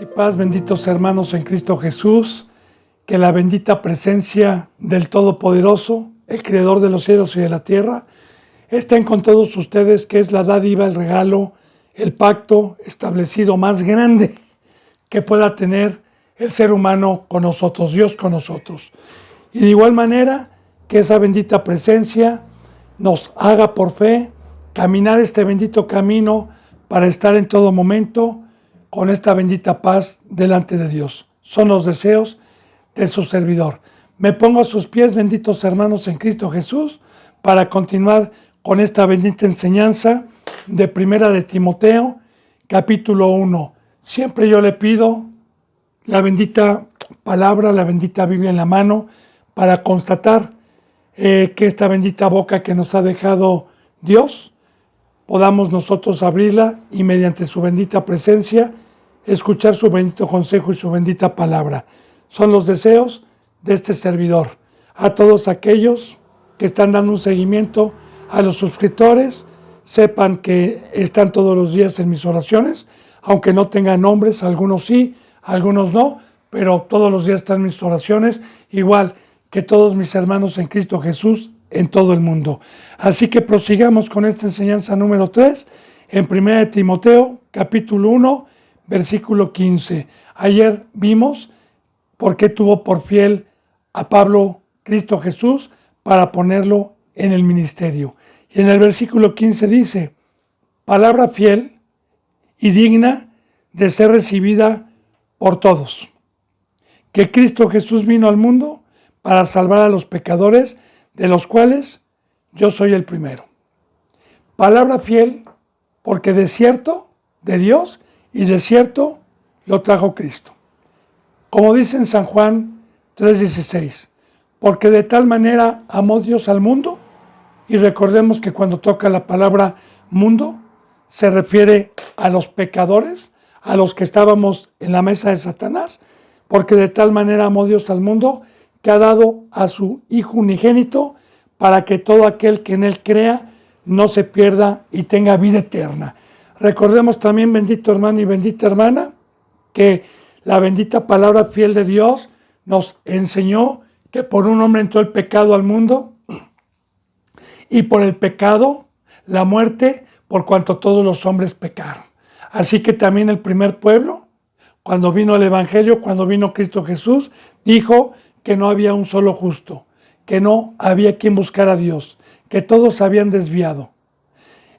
Y paz, benditos hermanos en Cristo Jesús, que la bendita presencia del Todopoderoso, el Creador de los cielos y de la tierra, estén con todos ustedes, que es la dádiva, el regalo, el pacto establecido más grande que pueda tener el ser humano con nosotros, Dios con nosotros. Y de igual manera, que esa bendita presencia nos haga por fe caminar este bendito camino para estar en todo momento con esta bendita paz delante de Dios. Son los deseos de su servidor. Me pongo a sus pies, benditos hermanos en Cristo Jesús, para continuar con esta bendita enseñanza de Primera de Timoteo, capítulo 1. Siempre yo le pido la bendita palabra, la bendita Biblia en la mano, para constatar que esta bendita boca que nos ha dejado Dios, podamos nosotros abrirla y mediante su bendita presencia escuchar su bendito consejo y su bendita palabra. Son los deseos de este servidor. A todos aquellos que están dando un seguimiento, a los suscriptores, sepan que están todos los días en mis oraciones, aunque no tengan nombres, algunos sí, algunos no, pero todos los días están mis oraciones, igual que todos mis hermanos en Cristo Jesús en todo el mundo. Así que prosigamos con esta enseñanza número 3 en 1 Timoteo, capítulo 1, versículo 15. Ayer vimos por qué tuvo por fiel a Pablo Cristo Jesús para ponerlo en el ministerio. Y en el versículo 15 dice, palabra fiel y digna de ser recibida por todos, que Cristo Jesús vino al mundo para salvar a los pecadores, de los cuales yo soy el primero. Palabra fiel, porque de cierto, de Dios, y de cierto lo trajo Cristo. Como dice en San Juan 3:16, porque de tal manera amó Dios al mundo, y recordemos que cuando toca la palabra mundo, se refiere a los pecadores, a los que estábamos en la mesa de Satanás, porque de tal manera amó Dios al mundo, que ha dado a su Hijo unigénito, para que todo aquel que en Él crea no se pierda y tenga vida eterna. Recordemos también, bendito hermano y bendita hermana, que la bendita palabra fiel de Dios nos enseñó que por un hombre entró el pecado al mundo, y por el pecado la muerte, por cuanto todos los hombres pecaron. Así que también el primer pueblo, cuando vino el Evangelio, cuando vino Cristo Jesús, dijo que no había un solo justo, que no había quien buscara a Dios, que todos se habían desviado.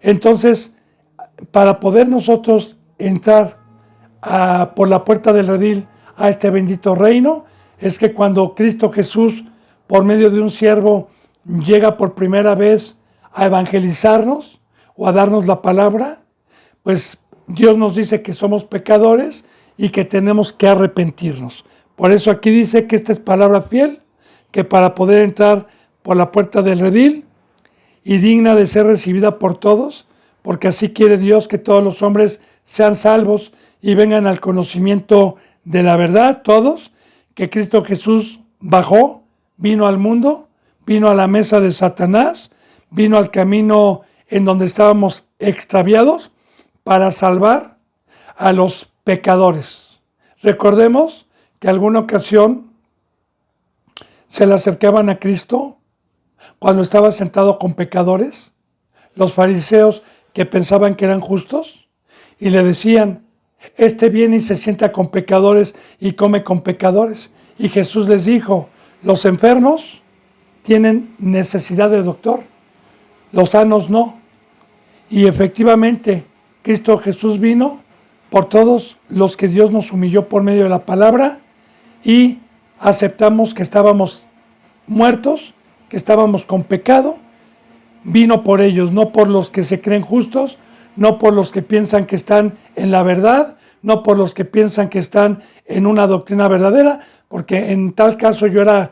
Entonces, para poder nosotros entrar por la puerta del redil a este bendito reino, es que cuando Cristo Jesús, por medio de un siervo, llega por primera vez a evangelizarnos o a darnos la palabra, pues Dios nos dice que somos pecadores y que tenemos que arrepentirnos. Por eso aquí dice que esta es palabra fiel, que para poder entrar por la puerta del redil y digna de ser recibida por todos, porque así quiere Dios que todos los hombres sean salvos y vengan al conocimiento de la verdad, todos, que Cristo Jesús bajó, vino al mundo, vino a la mesa de Satanás, vino al camino en donde estábamos extraviados para salvar a los pecadores. Recordemos que alguna ocasión se le acercaban a Cristo cuando estaba sentado con pecadores, los fariseos que pensaban que eran justos, y le decían, este viene y se sienta con pecadores y come con pecadores. Y Jesús les dijo, los enfermos tienen necesidad de doctor, los sanos no. Y efectivamente, Cristo Jesús vino por todos los que Dios nos humilló por medio de la palabra, y aceptamos que estábamos muertos, que estábamos con pecado. Vino por ellos, no por los que se creen justos, no por los que piensan que están en la verdad, no por los que piensan que están en una doctrina verdadera, porque en tal caso yo era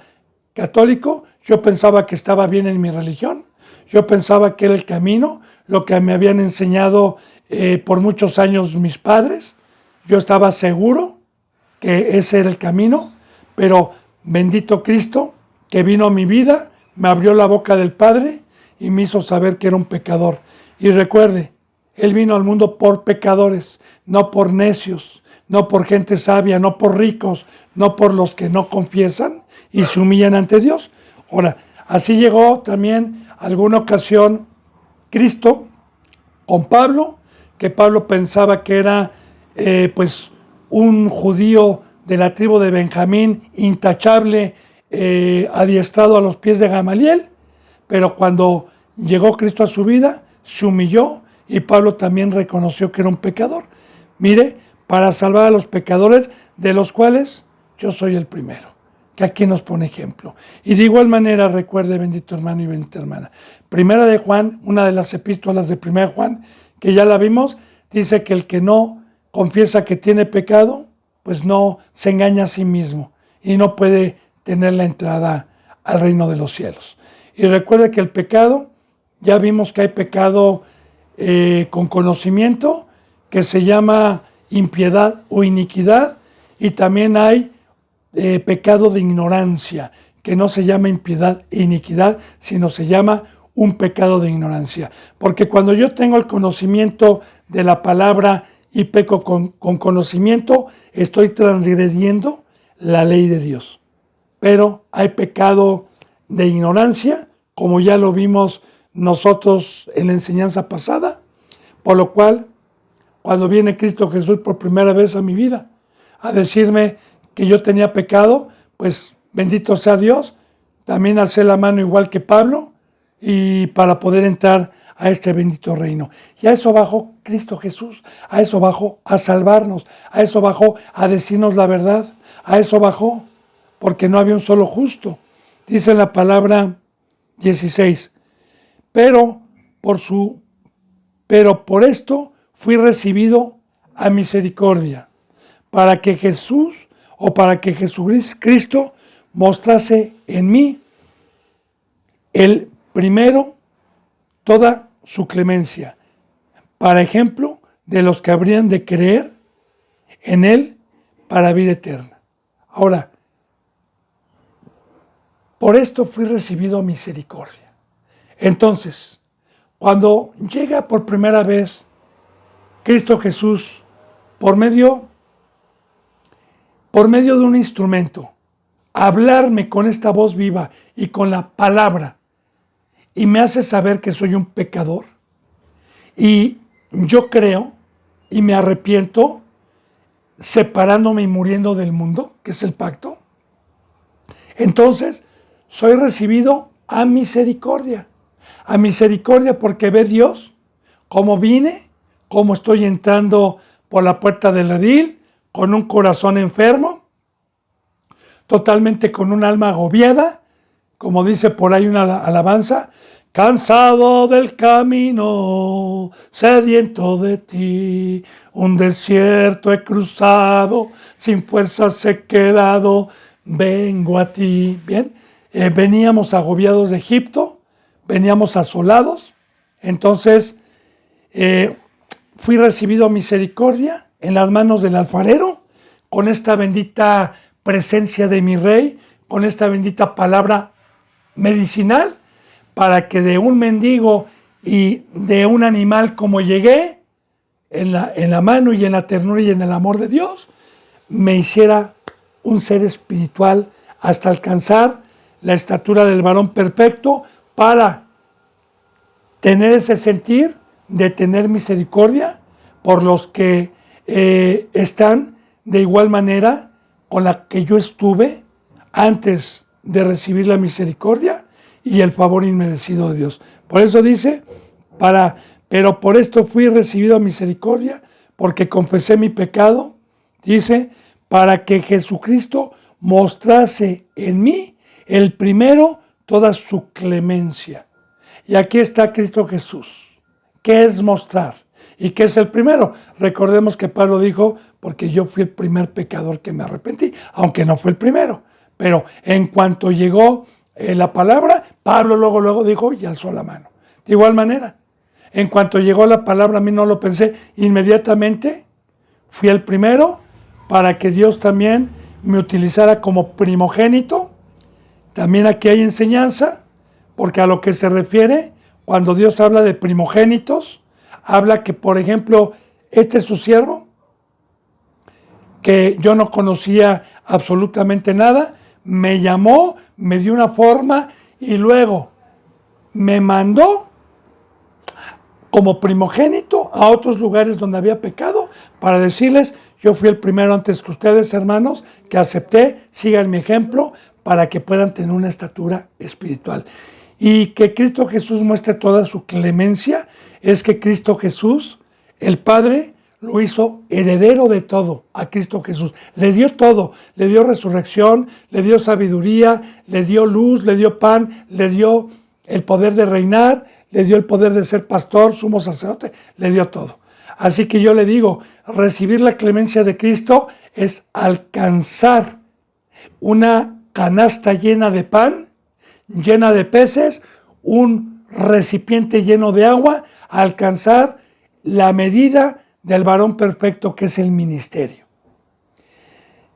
católico, yo pensaba que estaba bien en mi religión, yo pensaba que era el camino, lo que me habían enseñado por muchos años mis padres, yo estaba seguro que ese era el camino, pero bendito Cristo que vino a mi vida, me abrió la boca del Padre y me hizo saber que era un pecador. Y recuerde, Él vino al mundo por pecadores, no por necios, no por gente sabia, no por ricos, no por los que no confiesan y se humillan ante Dios. Ahora, así llegó también alguna ocasión Cristo con Pablo, que Pablo pensaba que era pues un judío de la tribu de Benjamín, intachable, adiestrado a los pies de Gamaliel, pero cuando llegó Cristo a su vida, se humilló y Pablo también reconoció que era un pecador. Mire, para salvar a los pecadores, de los cuales yo soy el primero, que aquí nos pone ejemplo. Y de igual manera, recuerde, bendito hermano y bendita hermana, Primera de Juan, una de las epístolas de Primera de Juan, que ya la vimos, dice que el que no confiesa que tiene pecado, pues no se engaña a sí mismo y no puede tener la entrada al reino de los cielos. Y recuerde que el pecado, ya vimos que hay pecado con conocimiento, que se llama impiedad o iniquidad, y también hay pecado de ignorancia, que no se llama impiedad e iniquidad, sino se llama un pecado de ignorancia. Porque cuando yo tengo el conocimiento de la palabra y peco con conocimiento, estoy transgrediendo la ley de Dios. Pero hay pecado de ignorancia, como ya lo vimos nosotros en la enseñanza pasada, por lo cual, cuando viene Cristo Jesús por primera vez a mi vida, a decirme que yo tenía pecado, pues bendito sea Dios, también alcé la mano igual que Pablo, y para poder entrar a este bendito reino. Y a eso bajó Cristo Jesús, a eso bajó a salvarnos, a eso bajó a decirnos la verdad, a eso bajó, porque no había un solo justo. Dice en la palabra 16, pero por esto fui recibido a misericordia, para que Jesucristo mostrase en mí el primero toda su clemencia, para ejemplo de los que habrían de creer en él para vida eterna. Ahora, por esto fui recibido a misericordia. Entonces, cuando llega por primera vez Cristo Jesús por medio de un instrumento, a hablarme con esta voz viva y con la palabra, y me hace saber que soy un pecador, y yo creo y me arrepiento separándome y muriendo del mundo, que es el pacto, entonces soy recibido a misericordia porque ve Dios cómo vine, cómo estoy entrando por la puerta del redil, con un corazón enfermo, totalmente con un alma agobiada, como dice por ahí una alabanza, cansado del camino, sediento de ti, un desierto he cruzado, sin fuerzas he quedado, vengo a ti. Bien, veníamos agobiados de Egipto, veníamos asolados, entonces fui recibido a misericordia en las manos del alfarero, con esta bendita presencia de mi rey, con esta bendita palabra medicinal, para que de un mendigo y de un animal como llegué, en la mano y en la ternura y en el amor de Dios, me hiciera un ser espiritual hasta alcanzar la estatura del varón perfecto, para tener ese sentir de tener misericordia por los que están de igual manera con la que yo estuve antes de recibir la misericordia y el favor inmerecido de Dios. Por eso dice, pero por esto fui recibido a misericordia, porque confesé mi pecado, dice, para que Jesucristo mostrase en mí el primero toda su clemencia. Y aquí está Cristo Jesús. ¿Qué es mostrar? ¿Y qué es el primero? Recordemos que Pablo dijo, porque yo fui el primer pecador que me arrepentí, aunque no fue el primero. Pero en cuanto llegó la palabra, Pablo luego dijo y alzó la mano. De igual manera, en cuanto llegó la palabra, a mí no lo pensé, inmediatamente fui el primero para que Dios también me utilizara como primogénito. También aquí hay enseñanza, porque a lo que se refiere, cuando Dios habla de primogénitos, habla que, por ejemplo, este es su siervo, que yo no conocía absolutamente nada, me llamó, me dio una forma y luego me mandó como primogénito a otros lugares donde había pecado para decirles, yo fui el primero antes que ustedes, hermanos, que acepté, sigan mi ejemplo para que puedan tener una estatura espiritual. Y que Cristo Jesús muestre toda su clemencia, es que Cristo Jesús, el Padre, lo hizo heredero de todo a Cristo Jesús. Le dio todo, le dio resurrección, le dio sabiduría, le dio luz, le dio pan, le dio el poder de reinar, le dio el poder de ser pastor, sumo sacerdote, le dio todo. Así que yo le digo, recibir la clemencia de Cristo es alcanzar una canasta llena de pan, llena de peces, un recipiente lleno de agua, alcanzar la medida del varón perfecto que es el ministerio.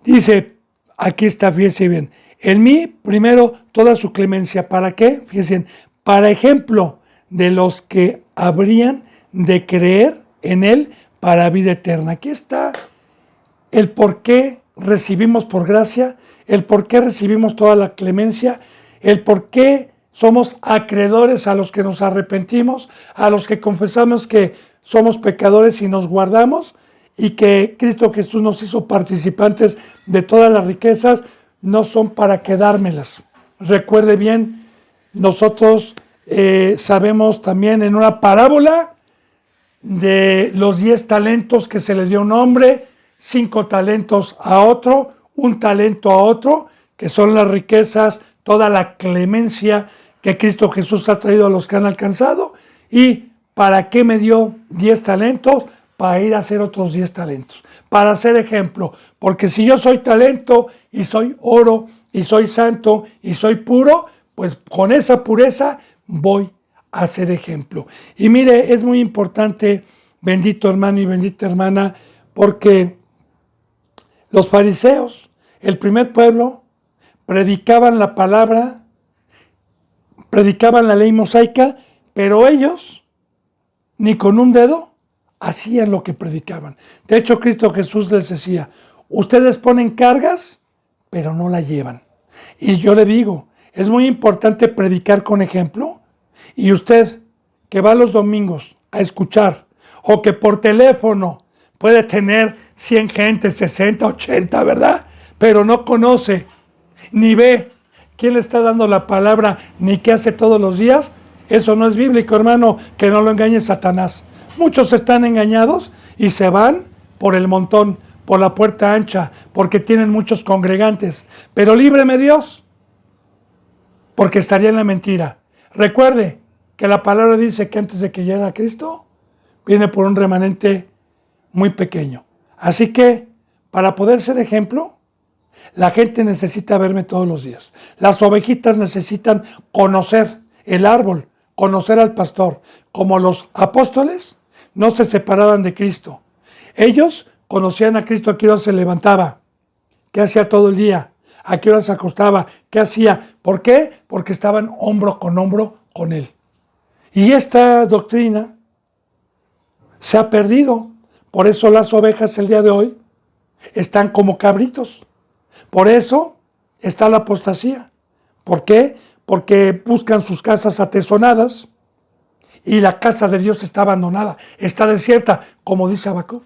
Dice, aquí está, fíjense bien, en mí primero toda su clemencia, ¿para qué? Fíjense bien, para ejemplo de los que habrían de creer en él para vida eterna. Aquí está el por qué recibimos por gracia, el por qué recibimos toda la clemencia, el por qué somos acreedores a los que nos arrepentimos, a los que confesamos que somos pecadores y nos guardamos, y que Cristo Jesús nos hizo participantes de todas las riquezas, no son para quedármelas. Recuerde bien, nosotros sabemos también en una parábola de los 10 talentos que se les dio a un hombre, 5 talentos a otro, 1 talento a otro, que son las riquezas, toda la clemencia que Cristo Jesús ha traído a los que han alcanzado. ¿Y para qué me dio 10 talentos? Para ir a hacer otros 10 talentos, para hacer ejemplo. Porque si yo soy talento y soy oro y soy santo y soy puro, pues con esa pureza voy a hacer ejemplo. Y mire, es muy importante, bendito hermano y bendita hermana, porque los fariseos, el primer pueblo, predicaban la palabra, predicaban la ley mosaica, pero ellos, ni con un dedo, hacían lo que predicaban. De hecho, Cristo Jesús les decía, ustedes ponen cargas, pero no la llevan. Y yo le digo, es muy importante predicar con ejemplo, y usted que va los domingos a escuchar, o que por teléfono puede tener 100 gente, 60, 80, ¿verdad? Pero no conoce, ni ve quién le está dando la palabra, ni qué hace todos los días. Eso no es bíblico, hermano, que no lo engañe Satanás. Muchos están engañados y se van por el montón, por la puerta ancha, porque tienen muchos congregantes. Pero líbreme Dios, porque estaría en la mentira. Recuerde que la palabra dice que antes de que llegue a Cristo, viene por un remanente muy pequeño. Así que, para poder ser ejemplo, la gente necesita verme todos los días. Las ovejitas necesitan conocer el árbol, conocer al pastor. Como los apóstoles no se separaban de Cristo. Ellos conocían a Cristo, a qué hora se levantaba, qué hacía todo el día, a qué hora se acostaba, qué hacía. ¿Por qué? Porque estaban hombro con él. Y esta doctrina se ha perdido. Por eso las ovejas el día de hoy están como cabritos. Por eso está la apostasía. ¿Por qué? Porque buscan sus casas atesonadas y la casa de Dios está abandonada, está desierta, como dice Habacuc.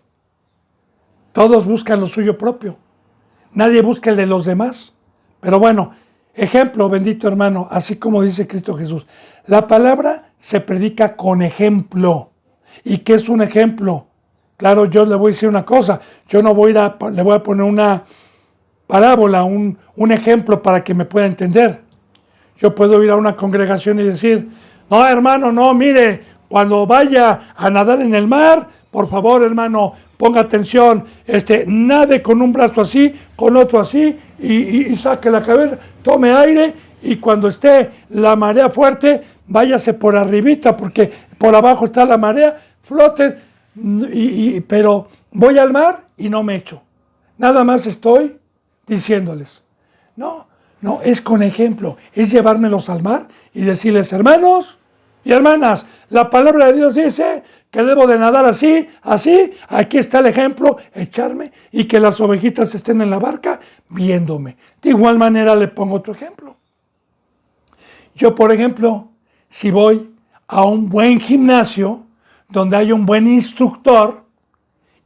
Todos buscan lo suyo propio. Nadie busca el de los demás. Pero bueno, ejemplo, bendito hermano, así como dice Cristo Jesús. La palabra se predica con ejemplo. ¿Y qué es un ejemplo? Claro, yo le voy a decir una cosa. Yo no voy le voy a poner una parábola, un ejemplo para que me pueda entender. Yo puedo ir a una congregación y decir, no, hermano, no, mire, cuando vaya a nadar en el mar, por favor, hermano, ponga atención, nade con un brazo así, con otro así, y saque la cabeza, tome aire, y cuando esté la marea fuerte, váyase por arribita, porque por abajo está la marea, flote, pero voy al mar y no me echo. Nada más estoy diciéndoles. No, es con ejemplo, es llevármelos al mar y decirles, hermanos, Y hermanas, la palabra de Dios dice que debo de nadar así, así. Aquí está el ejemplo, echarme y que las ovejitas estén en la barca viéndome. De igual manera le pongo otro ejemplo. Yo, por ejemplo, si voy a un buen gimnasio donde hay un buen instructor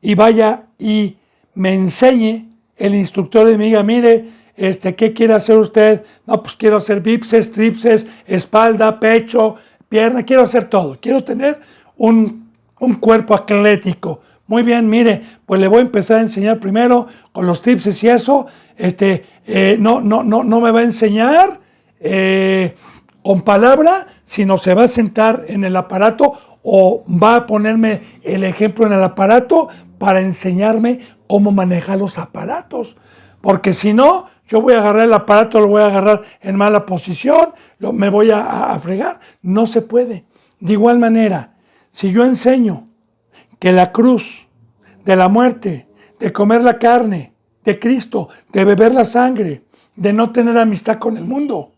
y vaya y me enseñe el instructor y me diga, mire, ¿qué quiere hacer usted? No, pues quiero hacer bíceps, tríceps, espalda, pecho, pierna, quiero hacer todo. Quiero tener un cuerpo atlético. Muy bien, mire, pues le voy a empezar a enseñar primero con los tips y eso. No me va a enseñar con palabra, sino se va a sentar en el aparato o va a ponerme el ejemplo en el aparato para enseñarme cómo manejar los aparatos. Porque si no, yo voy a agarrar el aparato, lo voy a agarrar en mala posición, me voy a fregar. No se puede. De igual manera, si yo enseño que la cruz de la muerte, de comer la carne de Cristo, de beber la sangre, de no tener amistad con el mundo,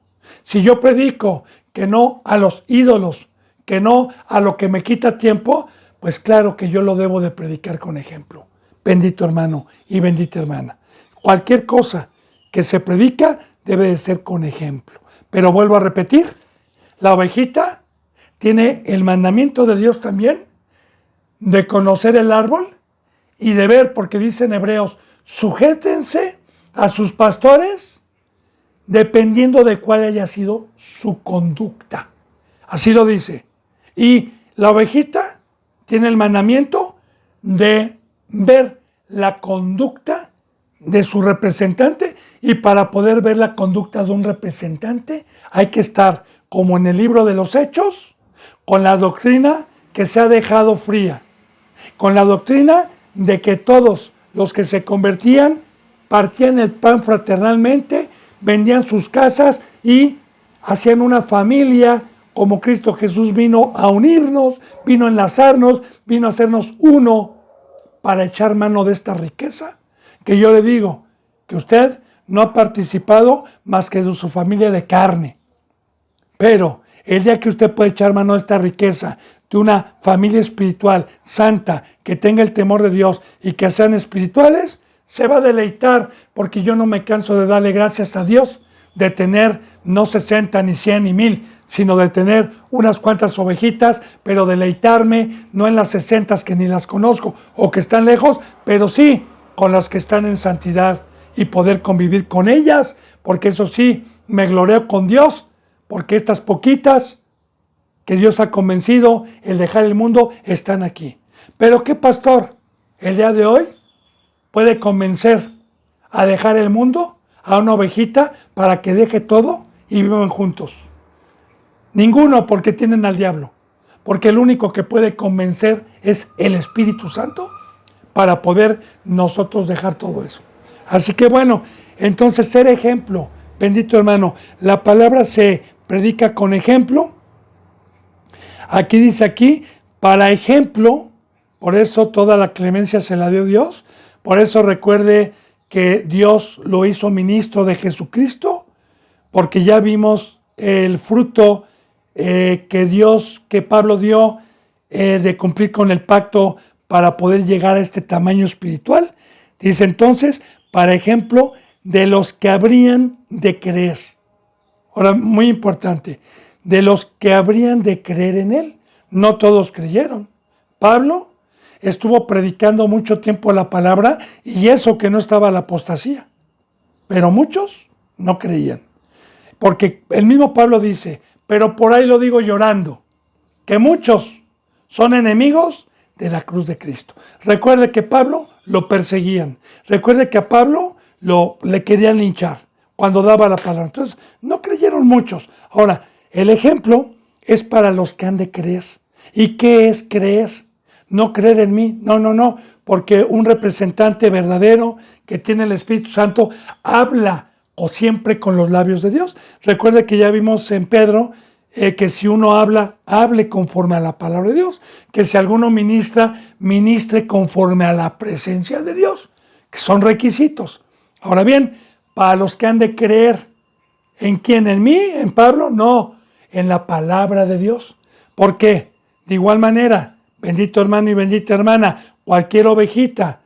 si yo predico que no a los ídolos, que no a lo que me quita tiempo, pues claro que yo lo debo de predicar con ejemplo. Bendito hermano y bendita hermana. Cualquier cosa que se predica debe de ser con ejemplo. Pero vuelvo a repetir, la ovejita tiene el mandamiento de Dios también de conocer el árbol y de ver, porque dicen Hebreos, sujétense a sus pastores dependiendo de cuál haya sido su conducta. Así lo dice. Y la ovejita tiene el mandamiento de ver la conducta de su representante, y para poder ver la conducta de un representante hay que estar, como en el libro de los Hechos, con la doctrina que se ha dejado fría, con la doctrina de que todos los que se convertían partían el pan fraternalmente, vendían sus casas y hacían una familia, como Cristo Jesús vino a unirnos, vino a enlazarnos, vino a hacernos uno para echar mano de esta riqueza. Que yo le digo que usted no ha participado más que de su familia de carne. Pero el día que usted puede echar mano de esta riqueza, de una familia espiritual, santa, que tenga el temor de Dios y que sean espirituales, se va a deleitar, porque yo no me canso de darle gracias a Dios de tener no 60, ni 100, ni 1000, sino de tener unas cuantas ovejitas, pero deleitarme no en las 60 que ni las conozco o que están lejos, pero sí con las que están en santidad y poder convivir con ellas, porque eso sí, me gloreo con Dios, porque estas poquitas que Dios ha convencido el dejar el mundo están aquí. Pero ¿qué pastor el día de hoy puede convencer a dejar el mundo a una ovejita para que deje todo y vivan juntos? Ninguno, porque tienen al diablo. Porque el único que puede convencer es el Espíritu Santo para poder nosotros dejar todo eso. Así que bueno, entonces ser ejemplo, bendito hermano, la palabra se predica con ejemplo. Aquí dice para ejemplo, por eso toda la clemencia se la dio Dios, por eso recuerde que Dios lo hizo ministro de Jesucristo, porque ya vimos el fruto que Pablo dio de cumplir con el pacto para poder llegar a este tamaño espiritual. Dice entonces, para ejemplo, de los que habrían de creer. Ahora, muy importante, de los que habrían de creer en él. No todos creyeron. Pablo estuvo predicando mucho tiempo la palabra, y eso que no estaba la apostasía. Pero muchos no creían. Porque el mismo Pablo dice, pero por ahí lo digo llorando, que muchos son enemigos de la cruz de Cristo. Recuerde que Pablo lo perseguían. Recuerde que a Pablo le querían linchar cuando daba la palabra. Entonces, no creyeron muchos. Ahora, el ejemplo es para los que han de creer. ¿Y qué es creer? No creer en mí. No. Porque un representante verdadero que tiene el Espíritu Santo habla o siempre con los labios de Dios. Recuerde que ya vimos en Pedro que si uno habla, hable conforme a la palabra de Dios. Que si alguno ministra, ministre conforme a la presencia de Dios, que son requisitos. Ahora bien, para los que han de creer, ¿en quién? ¿En mí? ¿En Pablo? No, en la palabra de Dios. ¿Por qué? De igual manera, bendito hermano y bendita hermana, cualquier ovejita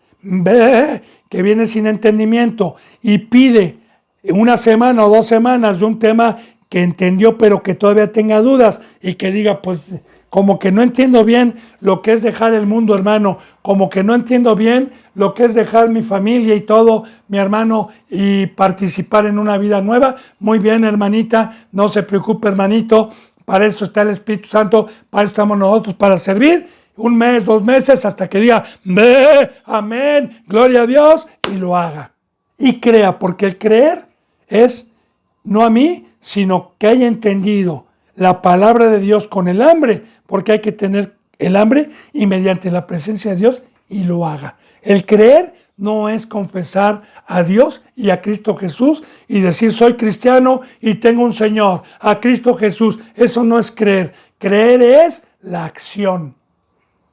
que viene sin entendimiento y pide una semana o 2 semanas de un tema que entendió pero que todavía tenga dudas y que diga, pues como que no entiendo bien lo que es dejar el mundo, hermano, como que no entiendo bien lo que es dejar mi familia y todo, mi hermano, y participar en una vida nueva. Muy bien, hermanita, no se preocupe, hermanito, para eso está el Espíritu Santo, para eso estamos nosotros, para servir 1 mes, 2 meses, hasta que diga, amén, gloria a Dios, y lo haga. Y crea, porque el creer es no a mí, sino que haya entendido la palabra de Dios con el hambre, porque hay que tener el hambre y mediante la presencia de Dios y lo haga. El creer no es confesar a Dios y a Cristo Jesús y decir soy cristiano y tengo un Señor, a Cristo Jesús. Eso no es creer. Creer es la acción,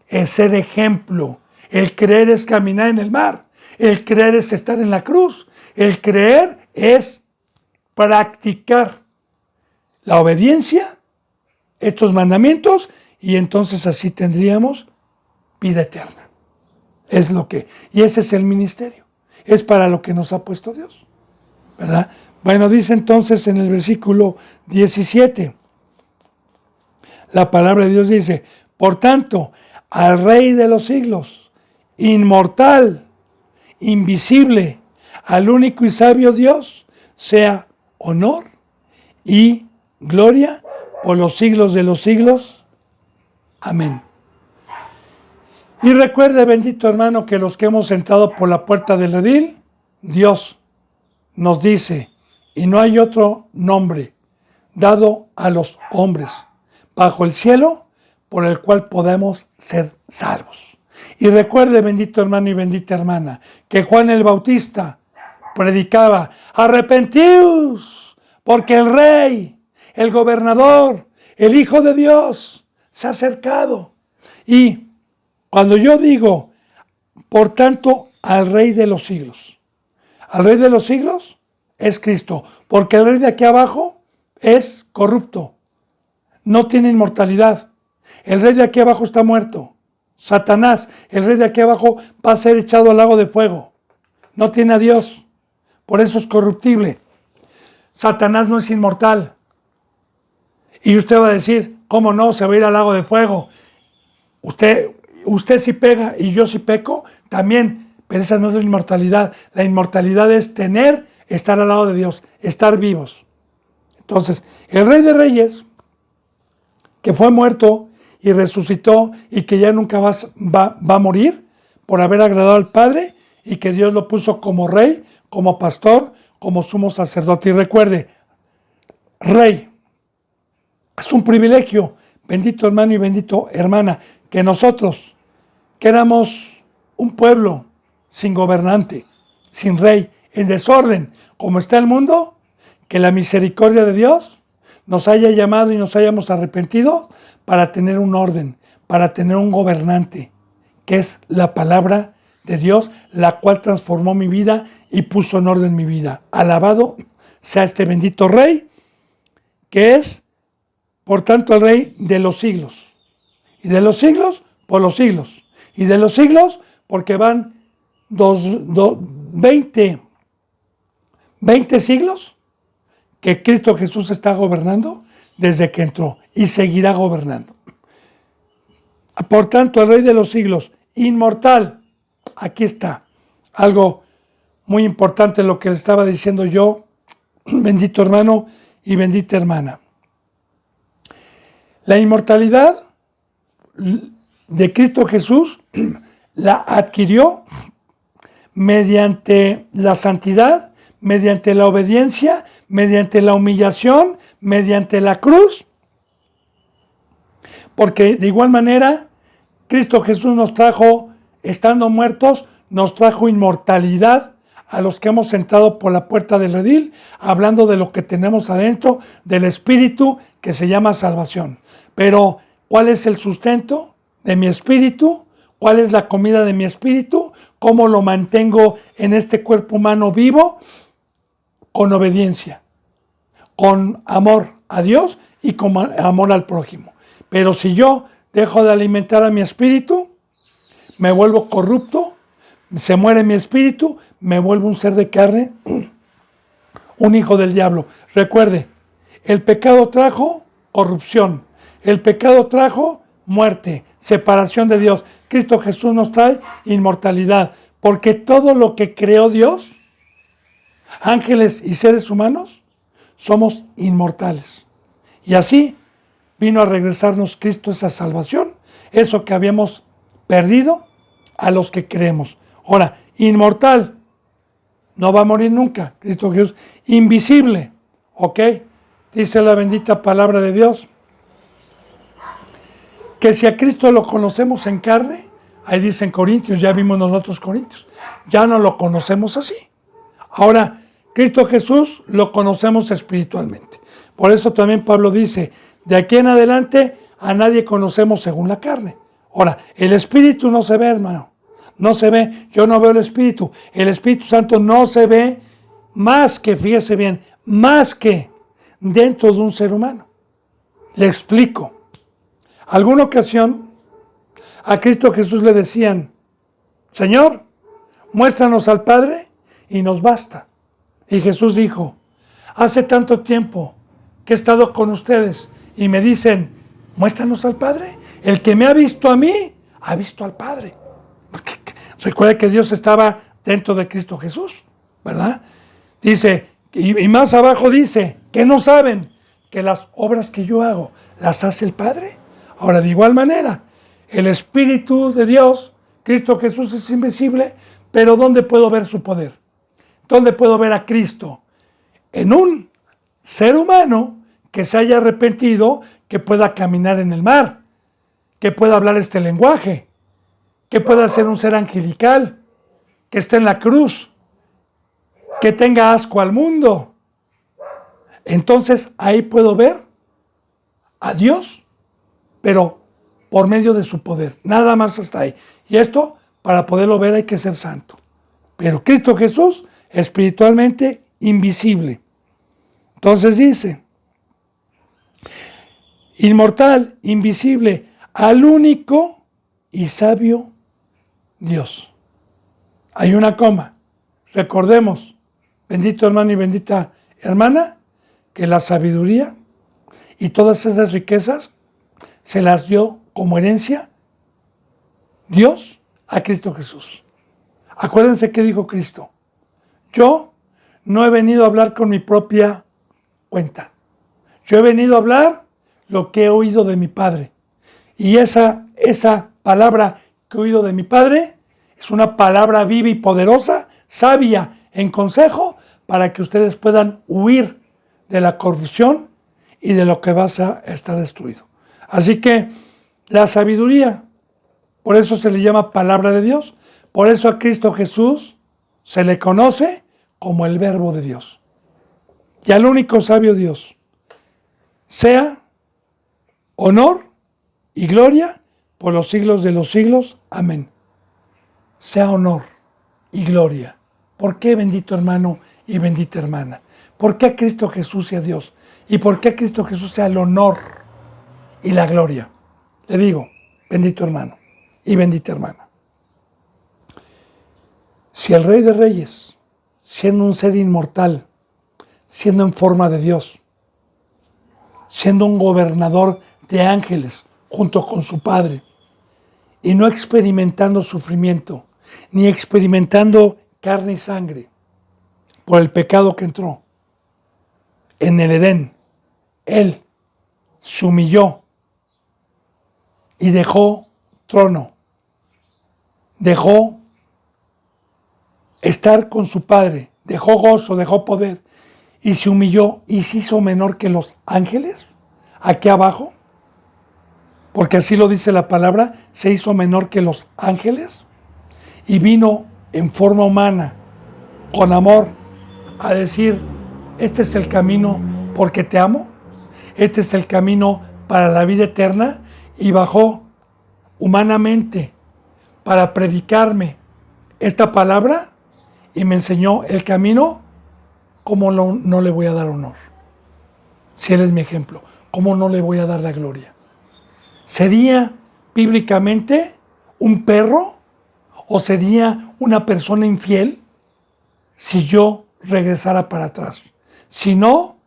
es ser ejemplo. El creer es caminar en el mar. El creer es estar en la cruz. El creer es practicar la obediencia, estos mandamientos, y entonces así tendríamos vida eterna. Es lo que, y ese es el ministerio. Es para lo que nos ha puesto Dios, ¿verdad? Bueno, dice entonces en el versículo 17, la palabra de Dios dice, por tanto, al Rey de los siglos, inmortal, invisible, al único y sabio Dios, sea honor y gloria por los siglos de los siglos. Amén. Y recuerde, bendito hermano, que los que hemos entrado por la puerta del redil, Dios nos dice, y no hay otro nombre dado a los hombres bajo el cielo por el cual podemos ser salvos. Y recuerde, bendito hermano y bendita hermana, que Juan el Bautista predicaba, arrepentíos, porque el Rey, el Gobernador, el Hijo de Dios se ha acercado. Y cuando yo digo, por tanto, al Rey de los siglos, al Rey de los siglos es Cristo, porque el Rey de aquí abajo es corrupto, no tiene inmortalidad. El Rey de aquí abajo está muerto. Satanás, el Rey de aquí abajo, va a ser echado al lago de fuego. No tiene a Dios, por eso es corruptible. Satanás no es inmortal. Y usted va a decir, ¿cómo no? Se va a ir al lago de fuego. Usted si pega y yo si peco, también, pero esa no es la inmortalidad. La inmortalidad es estar al lado de Dios, estar vivos. Entonces, el Rey de Reyes, que fue muerto y resucitó y que ya nunca va a morir por haber agradado al Padre y que Dios lo puso como Rey, como pastor, como sumo sacerdote. Y recuerde, Rey, es un privilegio, bendito hermano y bendito hermana, que nosotros, que éramos un pueblo sin gobernante, sin rey, en desorden, como está el mundo, que la misericordia de Dios nos haya llamado y nos hayamos arrepentido para tener un orden, para tener un gobernante, que es la palabra de Dios, la cual transformó mi vida y puso en orden mi vida. Alabado sea este bendito Rey, que es, por tanto, el Rey de los siglos. Y de los siglos, por los siglos. Y de los siglos, porque van 20 siglos que Cristo Jesús está gobernando desde que entró y seguirá gobernando. Por tanto, el Rey de los siglos, inmortal, aquí está. Algo muy importante lo que le estaba diciendo yo, bendito hermano y bendita hermana. La inmortalidad de Cristo Jesús la adquirió mediante la santidad, mediante la obediencia, mediante la humillación, mediante la cruz. Porque de igual manera, Cristo Jesús nos trajo, estando muertos, nos trajo inmortalidad a los que hemos entrado por la puerta del redil, hablando de lo que tenemos adentro, del espíritu que se llama salvación. Pero, ¿cuál es el sustento de mi espíritu? ¿Cuál es la comida de mi espíritu? ¿Cómo lo mantengo en este cuerpo humano vivo? Con obediencia, con amor a Dios y con amor al prójimo. Pero si yo dejo de alimentar a mi espíritu, me vuelvo corrupto, se muere mi espíritu, me vuelvo un ser de carne, un hijo del diablo. Recuerde, el pecado trajo corrupción, el pecado trajo muerte, separación de Dios. Cristo Jesús nos trae inmortalidad, porque todo lo que creó Dios, ángeles y seres humanos, somos inmortales. Y así vino a regresarnos Cristo esa salvación, eso que habíamos perdido a los que creemos. Ahora, inmortal, no va a morir nunca, Cristo Jesús. Invisible, ¿ok? Dice la bendita palabra de Dios, que si a Cristo lo conocemos en carne, ahí dice en Corintios, ya vimos nosotros Corintios, ya no lo conocemos así. Ahora, Cristo Jesús lo conocemos espiritualmente. Por eso también Pablo dice, de aquí en adelante a nadie conocemos según la carne. Ahora, el Espíritu no se ve, hermano. No se ve, yo no veo el Espíritu. El Espíritu Santo no se ve más que, fíjese bien, más que dentro de un ser humano. Le explico. Alguna ocasión a Cristo Jesús le decían, Señor, muéstranos al Padre y nos basta. Y Jesús dijo, hace tanto tiempo que he estado con ustedes y me dicen, muéstranos al Padre. El que me ha visto a mí, ha visto al Padre. Recuerda que Dios estaba dentro de Cristo Jesús, ¿verdad? Dice, y más abajo dice, que no saben que las obras que yo hago, las hace el Padre. Ahora, de igual manera, el Espíritu de Dios, Cristo Jesús es invisible, pero ¿dónde puedo ver su poder? ¿Dónde puedo ver a Cristo? En un ser humano que se haya arrepentido, que pueda caminar en el mar, que pueda hablar este lenguaje, que pueda ser un ser angelical, que esté en la cruz, que tenga asco al mundo. Entonces ahí puedo ver a Dios, pero por medio de su poder, nada más hasta ahí. Y esto, para poderlo ver hay que ser santo. Pero Cristo Jesús, espiritualmente invisible. Entonces dice, inmortal, invisible, al único y sabio Dios. Hay una coma. Recordemos, bendito hermano y bendita hermana, que la sabiduría y todas esas riquezas se las dio como herencia Dios a Cristo Jesús. Acuérdense que dijo Cristo, yo no he venido a hablar con mi propia cuenta. Yo he venido a hablar lo que he oído de mi Padre. Y esa palabra que he oído de mi Padre es una palabra viva y poderosa, sabia en consejo, para que ustedes puedan huir de la corrupción y de lo que va a estar destruido. Así que la sabiduría, por eso se le llama palabra de Dios, por eso a Cristo Jesús se le conoce como el Verbo de Dios. Y al único sabio Dios, sea honor y gloria por los siglos de los siglos. Amén. Sea honor y gloria. ¿Por qué, bendito hermano y bendita hermana? ¿Por qué a Cristo Jesús sea Dios? ¿Y por qué a Cristo Jesús sea el honor y la gloria? Le digo, bendito hermano y bendita hermana. Si el Rey de Reyes, siendo un ser inmortal, siendo en forma de Dios, siendo un gobernador de ángeles junto con su Padre, y no experimentando sufrimiento, ni experimentando carne y sangre por el pecado que entró en el Edén, Él se humilló y dejó trono, dejó estar con su Padre, dejó gozo, dejó poder, y se humilló y se hizo menor que los ángeles, aquí abajo, porque así lo dice la palabra, se hizo menor que los ángeles, y vino en forma humana, con amor, a decir, este es el camino porque te amo, este es el camino para la vida eterna, y bajó humanamente para predicarme esta palabra, y me enseñó el camino. ¿Cómo no le voy a dar honor? Si Él es mi ejemplo, ¿cómo no le voy a dar la gloria? ¿Sería bíblicamente un perro o sería una persona infiel si yo regresara para atrás? Si no,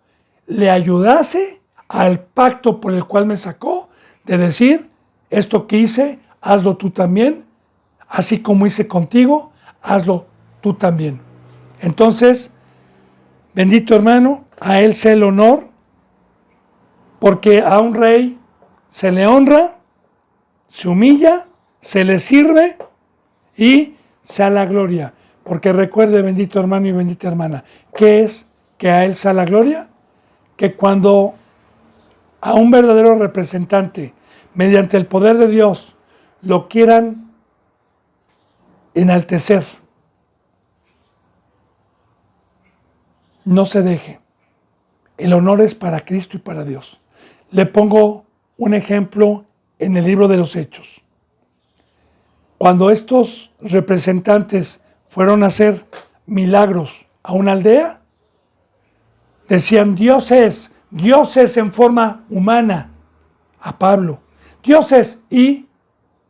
le ayudase al pacto por el cual me sacó, de decir, esto que hice, hazlo tú también, así como hice contigo, hazlo tú también. Entonces, bendito hermano, a él sea el honor, porque a un rey se le honra, se humilla, se le sirve y sea la gloria. Porque recuerde, bendito hermano y bendita hermana, ¿qué es que a él sea la gloria? Que cuando a un verdadero representante, mediante el poder de Dios, lo quieran enaltecer, no se deje. El honor es para Cristo y para Dios. Le pongo un ejemplo en el libro de los Hechos. Cuando estos representantes fueron a hacer milagros a una aldea, decían dioses en forma humana a Pablo, dioses, y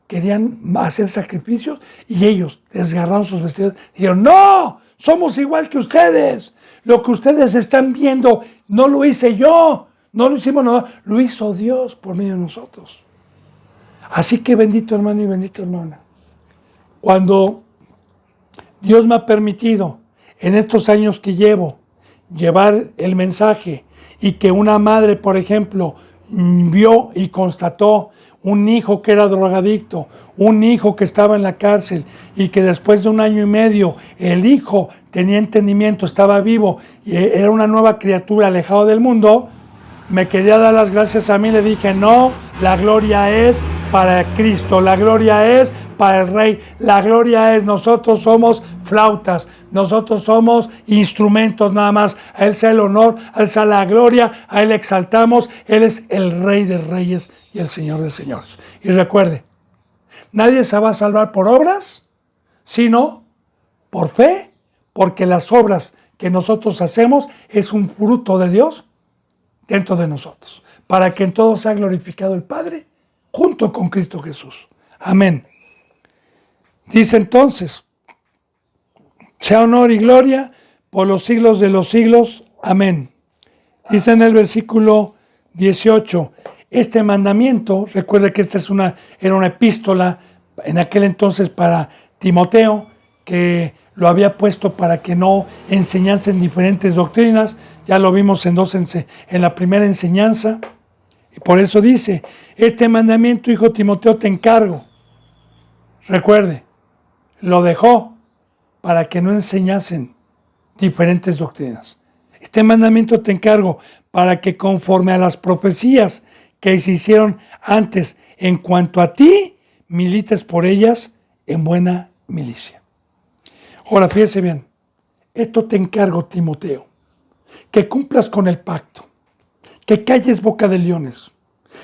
querían hacer sacrificios y ellos desgarraron sus vestidos y dijeron, no, somos igual que ustedes, lo que ustedes están viendo no lo hice yo, no lo hicimos nosotros, lo hizo Dios por medio de nosotros. Así que bendito hermano y bendita hermana, cuando Dios me ha permitido en estos años que llevar el mensaje y que una madre, por ejemplo, vio y constató un hijo que era drogadicto, un hijo que estaba en la cárcel y que después de 1 año y medio el hijo tenía entendimiento, estaba vivo y era una nueva criatura alejado del mundo, me quería dar las gracias a mí, le dije, no, la gloria es para Cristo, la gloria es para el Rey, la gloria es, nosotros somos flautas, nosotros somos instrumentos nada más, a Él sea el honor, a Él sea la gloria, a Él exaltamos, Él es el Rey de Reyes y el Señor de Señores. Y recuerde, nadie se va a salvar por obras, sino por fe, porque las obras que nosotros hacemos es un fruto de Dios dentro de nosotros, para que en todo sea glorificado el Padre, junto con Cristo Jesús. Amén. Dice entonces, sea honor y gloria por los siglos de los siglos. Amén. Dice en el versículo 18, este mandamiento, recuerda que esta era una epístola en aquel entonces para Timoteo, que lo había puesto para que no enseñasen diferentes doctrinas. Ya lo vimos en la primera enseñanza. Y por eso dice, este mandamiento, hijo Timoteo, te encargo. Recuerde, lo dejó para que no enseñasen diferentes doctrinas. Este mandamiento te encargo para que conforme a las profecías que se hicieron antes en cuanto a ti, milites por ellas en buena milicia. Ahora, fíjese bien, esto te encargo, Timoteo, que cumplas con el pacto, que calles boca de leones,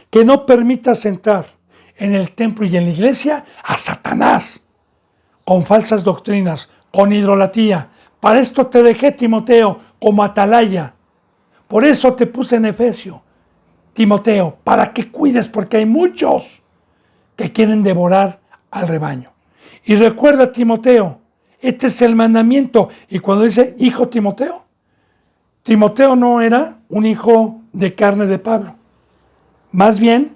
que no permitas entrar en el templo y en la iglesia a Satanás con falsas doctrinas, con idolatría. Para esto te dejé, Timoteo, como atalaya. Por eso te puse en Efesio, Timoteo, para que cuides, porque hay muchos que quieren devorar al rebaño. Y recuerda, Timoteo, este es el mandamiento. Y cuando dice hijo Timoteo, Timoteo no era un hijo de carne de Pablo. Más bien,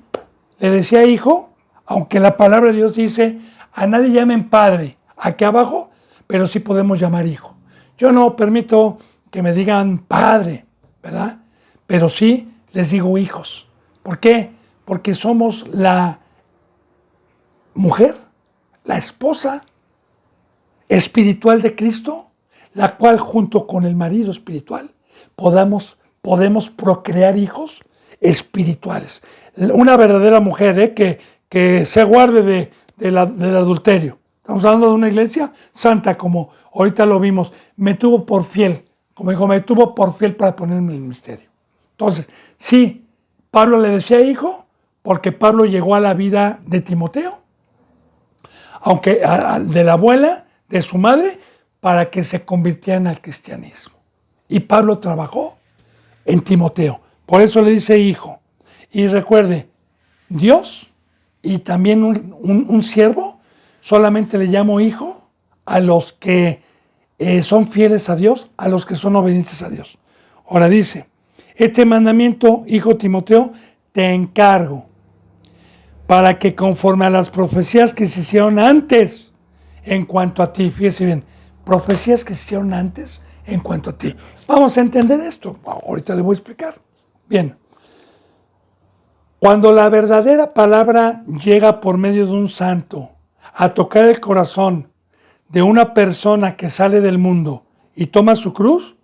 le decía hijo, aunque la palabra de Dios dice, a nadie llamen padre, aquí abajo, pero sí podemos llamar hijo. Yo no permito que me digan padre, ¿verdad? Pero sí les digo hijos. ¿Por qué? Porque somos la mujer, la esposa espiritual de Cristo, la cual junto con el marido espiritual podemos procrear hijos espirituales. Una verdadera mujer que se guarde del adulterio. Estamos hablando de una iglesia santa, como ahorita lo vimos. Me tuvo por fiel, como dijo, me tuvo por fiel para ponerme en el ministerio. Entonces, sí, Pablo le decía hijo, porque Pablo llegó a la vida de Timoteo, aunque de la abuela, de su madre, para que se convirtieran al cristianismo. Y Pablo trabajó en Timoteo. Por eso le dice hijo. Y recuerde, Dios y también un siervo, solamente le llamo hijo a los que son fieles a Dios, a los que son obedientes a Dios. Ahora dice, este mandamiento, hijo Timoteo, te encargo para que conforme a las profecías que se hicieron antes en cuanto a ti, fíjese bien, profecías que se hicieron antes en cuanto a ti. Vamos a entender esto, ahorita le voy a explicar. Bien, cuando la verdadera palabra llega por medio de un santo a tocar el corazón de una persona que sale del mundo y toma su cruz,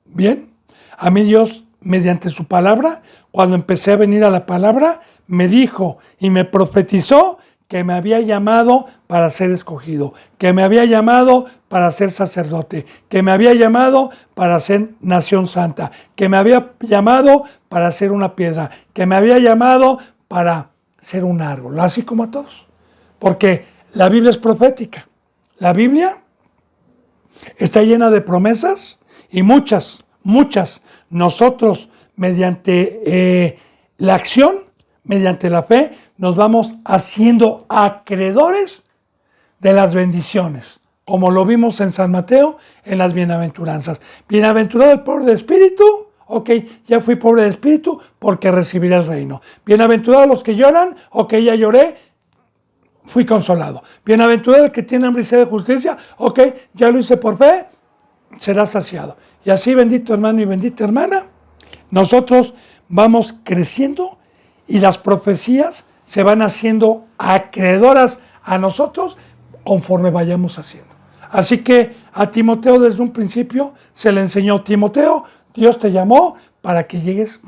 bien, a mí Dios, mediante su palabra, cuando empecé a venir a la palabra, me dijo y me profetizó que me había llamado para ser escogido, que me había llamado para ser sacerdote, que me había llamado para ser nación santa, que me había llamado para ser una piedra, que me había llamado para ser un árbol, así como a todos. Porque la Biblia es profética. La Biblia está llena de promesas y muchas. Nosotros, mediante la acción, mediante la fe, nos vamos haciendo acreedores de las bendiciones, como lo vimos en San Mateo, en las bienaventuranzas. Bienaventurado el pobre de espíritu, ok, ya fui pobre de espíritu porque recibiré el reino. Bienaventurados los que lloran, ok, ya lloré, fui consolado. Bienaventurado el que tiene hambre y sed de justicia, ok, ya lo hice por fe, será saciado. Y así, bendito hermano y bendita hermana, nosotros vamos creciendo y las profecías se van haciendo acreedoras a nosotros conforme vayamos haciendo. Así que a Timoteo desde un principio se le enseñó, Timoteo, Dios te llamó para que llegues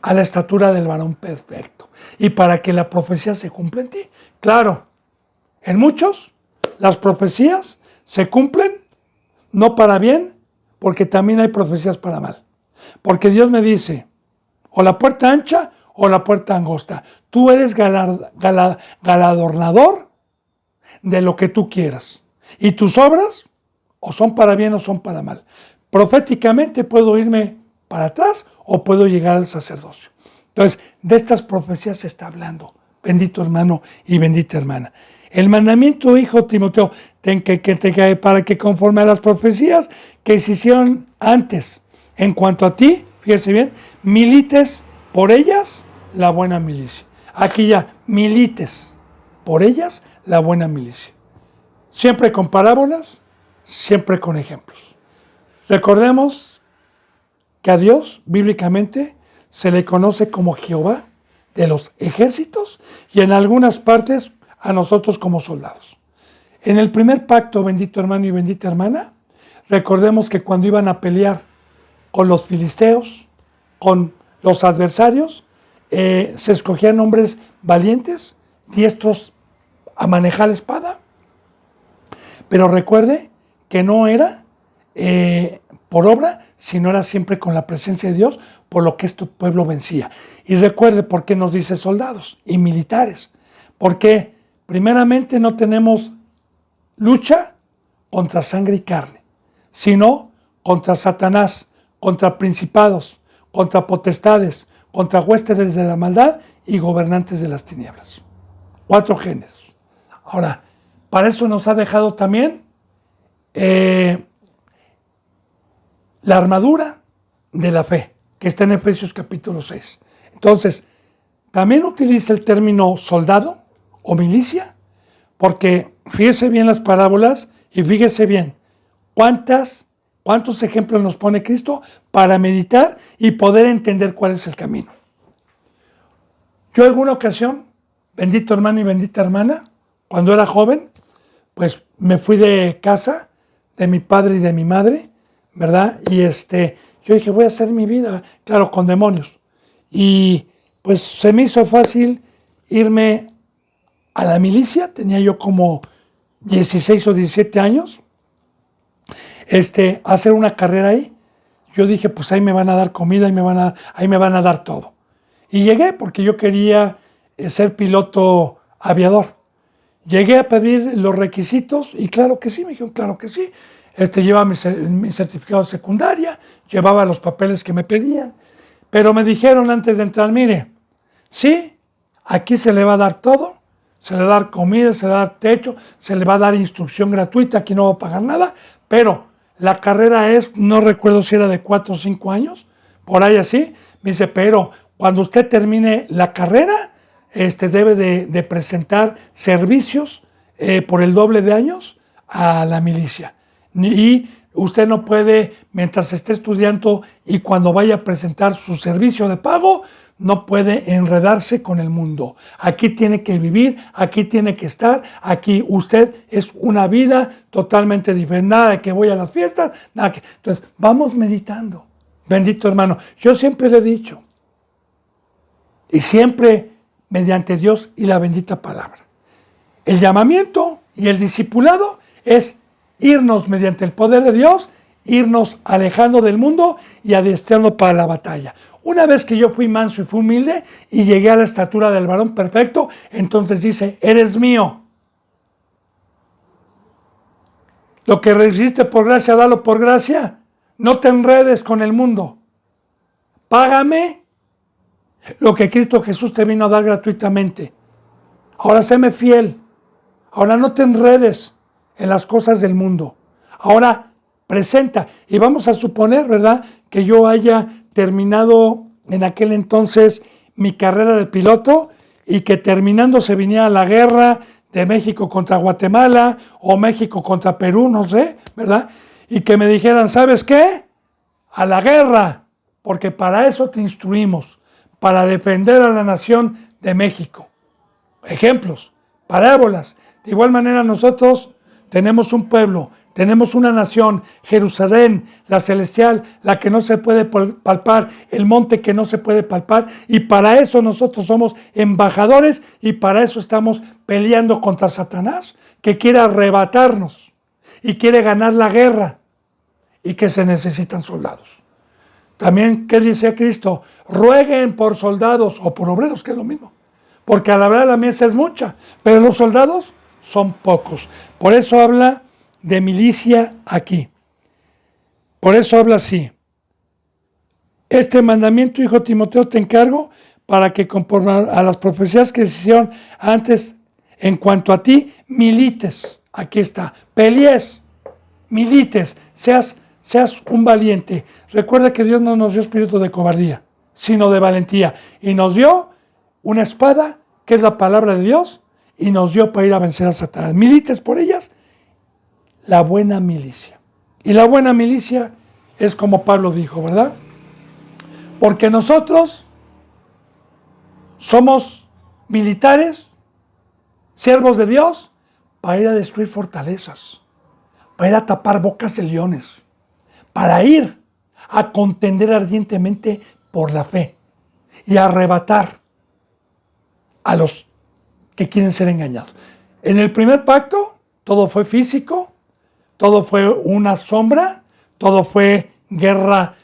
a la estatura del varón perfecto y para que la profecía se cumpla en ti. Claro, en muchos las profecías se cumplen no para bien, porque también hay profecías para mal. Porque Dios me dice, o la puerta ancha o la puerta angosta. Tú eres galardonador de lo que tú quieras. Y tus obras o son para bien o son para mal. Proféticamente puedo irme para atrás o puedo llegar al sacerdocio. Entonces, de estas profecías se está hablando, bendito hermano y bendita hermana. El mandamiento, hijo Timoteo, para que conforme a las profecías que se hicieron antes, en cuanto a ti, fíjese bien, milites por ellas la buena milicia. Aquí ya, milites por ellas la buena milicia. Siempre con parábolas, siempre con ejemplos. Recordemos que a Dios, bíblicamente, se le conoce como Jehová de los ejércitos y en algunas partes a nosotros como soldados. En el primer pacto, bendito hermano y bendita hermana, recordemos que cuando iban a pelear con los filisteos, con los adversarios, se escogían hombres valientes, diestros a manejar la espada, pero recuerde que no era por obra, sino era siempre con la presencia de Dios, por lo que este pueblo vencía. Y recuerde por qué nos dice soldados y militares, porque primeramente no tenemos lucha contra sangre y carne, sino contra Satanás, contra principados, contra potestades, contra huestes de la maldad y gobernantes de las tinieblas. 4 géneros. Ahora, para eso nos ha dejado también la armadura de la fe, que está en Efesios capítulo 6. Entonces, también utiliza el término soldado o milicia, porque fíjese bien las parábolas y fíjese bien cuántos ejemplos nos pone Cristo para meditar y poder entender cuál es el camino. Yo en alguna ocasión, bendito hermano y bendita hermana, cuando era joven, pues me fui de casa de mi padre y de mi madre, ¿verdad? Y yo dije, voy a hacer mi vida, claro, con demonios. Y pues se me hizo fácil irme a la milicia, tenía yo como 16 o 17 años, hacer una carrera ahí. Yo dije, pues ahí me van a dar comida, ahí me van a dar todo. Y llegué porque yo quería ser piloto aviador. Llegué a pedir los requisitos y claro que sí, me dijeron, claro que sí. Llevaba mi certificado de secundaria, llevaba los papeles que me pedían, pero me dijeron antes de entrar, mire, sí, aquí se le va a dar todo, se le va a dar comida, se le va a dar techo, se le va a dar instrucción gratuita, aquí no va a pagar nada, pero la carrera es, no recuerdo si era de 4 o 5 años, por ahí así. Me dice, pero cuando usted termine la carrera, debe de presentar servicios por el doble de años a la milicia. Y usted no puede, mientras esté estudiando y cuando vaya a presentar su servicio de pago, no puede enredarse con el mundo. Aquí tiene que vivir, aquí tiene que estar, aquí usted es una vida totalmente diferente. Nada de que voy a las fiestas, nada que... Entonces, vamos meditando. Bendito hermano, yo siempre le he dicho, y siempre mediante Dios y la bendita palabra, el llamamiento y el discipulado es irnos mediante el poder de Dios, irnos alejando del mundo y adiestrando para la batalla. Una vez que yo fui manso y fui humilde y llegué a la estatura del varón perfecto, entonces dice, eres mío. Lo que recibiste por gracia, dalo por gracia. No te enredes con el mundo. Págame lo que Cristo Jesús te vino a dar gratuitamente. Ahora séme fiel. Ahora no te enredes en las cosas del mundo. Ahora presenta. Y vamos a suponer, ¿verdad?, que yo haya terminado en aquel entonces mi carrera de piloto y que terminando se viniera la guerra de México contra Guatemala o México contra Perú, no sé, ¿verdad? Y que me dijeran, ¿sabes qué? A la guerra, porque para eso te instruimos, para defender a la nación de México. Ejemplos, parábolas. De igual manera nosotros tenemos un pueblo, tenemos una nación, Jerusalén, la celestial, la que no se puede palpar, el monte que no se puede palpar, y para eso nosotros somos embajadores y para eso estamos peleando contra Satanás, que quiere arrebatarnos y quiere ganar la guerra y que se necesitan soldados. También, ¿qué dice Cristo? Rueguen por soldados o por obreros, que es lo mismo, porque a la verdad la mies es mucha, pero los soldados son pocos. Por eso habla de milicia aquí. Por eso habla así. Este mandamiento, hijo Timoteo, te encargo para que conforme a las profecías que se hicieron antes en cuanto a ti, milites. Aquí está. Pelees, milites, seas un valiente. Recuerda que Dios no nos dio espíritu de cobardía, sino de valentía. Y nos dio una espada, que es la palabra de Dios, y nos dio para ir a vencer a Satanás. Milites por ellas, la buena milicia. Y la buena milicia es como Pablo dijo, ¿verdad? Porque nosotros somos militares, siervos de Dios, para ir a destruir fortalezas, para ir a tapar bocas de leones, para ir a contender ardientemente por la fe y a arrebatar a los que quieren ser engañados. En el primer pacto, todo fue físico, todo fue una sombra, todo fue guerra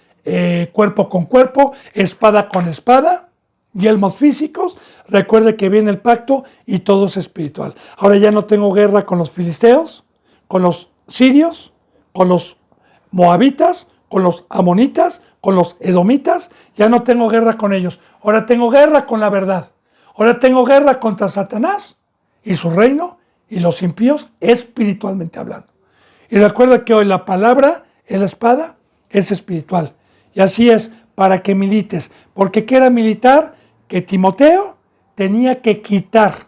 cuerpo con cuerpo, espada con espada, yelmos físicos. Recuerde que viene el pacto y todo es espiritual. Ahora ya no tengo guerra con los filisteos, con los sirios, con los moabitas, con los amonitas, con los edomitas. Ya no tengo guerra con ellos. Ahora tengo guerra con la verdad. Ahora tengo guerra contra Satanás y su reino y los impíos espiritualmente hablando. Y recuerda que hoy la palabra, la espada, es espiritual. Y así es para que milites. Porque ¿qué era militar? Que Timoteo tenía que quitar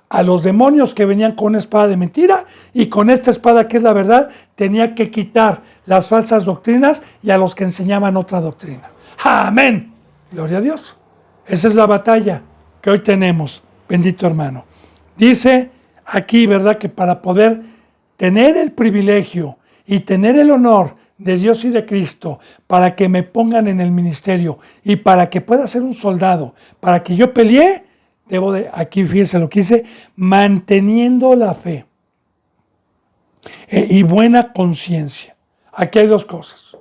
a los demonios que venían con una espada de mentira y con esta espada que es la verdad, tenía que quitar las falsas doctrinas y a los que enseñaban otra doctrina. ¡Amén! Gloria a Dios. Esa es la batalla que hoy tenemos, bendito hermano. Dice aquí, ¿verdad?, que para poder tener el privilegio y tener el honor de Dios y de Cristo, para que me pongan en el ministerio y para que pueda ser un soldado, para que yo pelee, debo de, aquí fíjese lo que dice, manteniendo la fe y buena conciencia. Aquí hay dos cosas.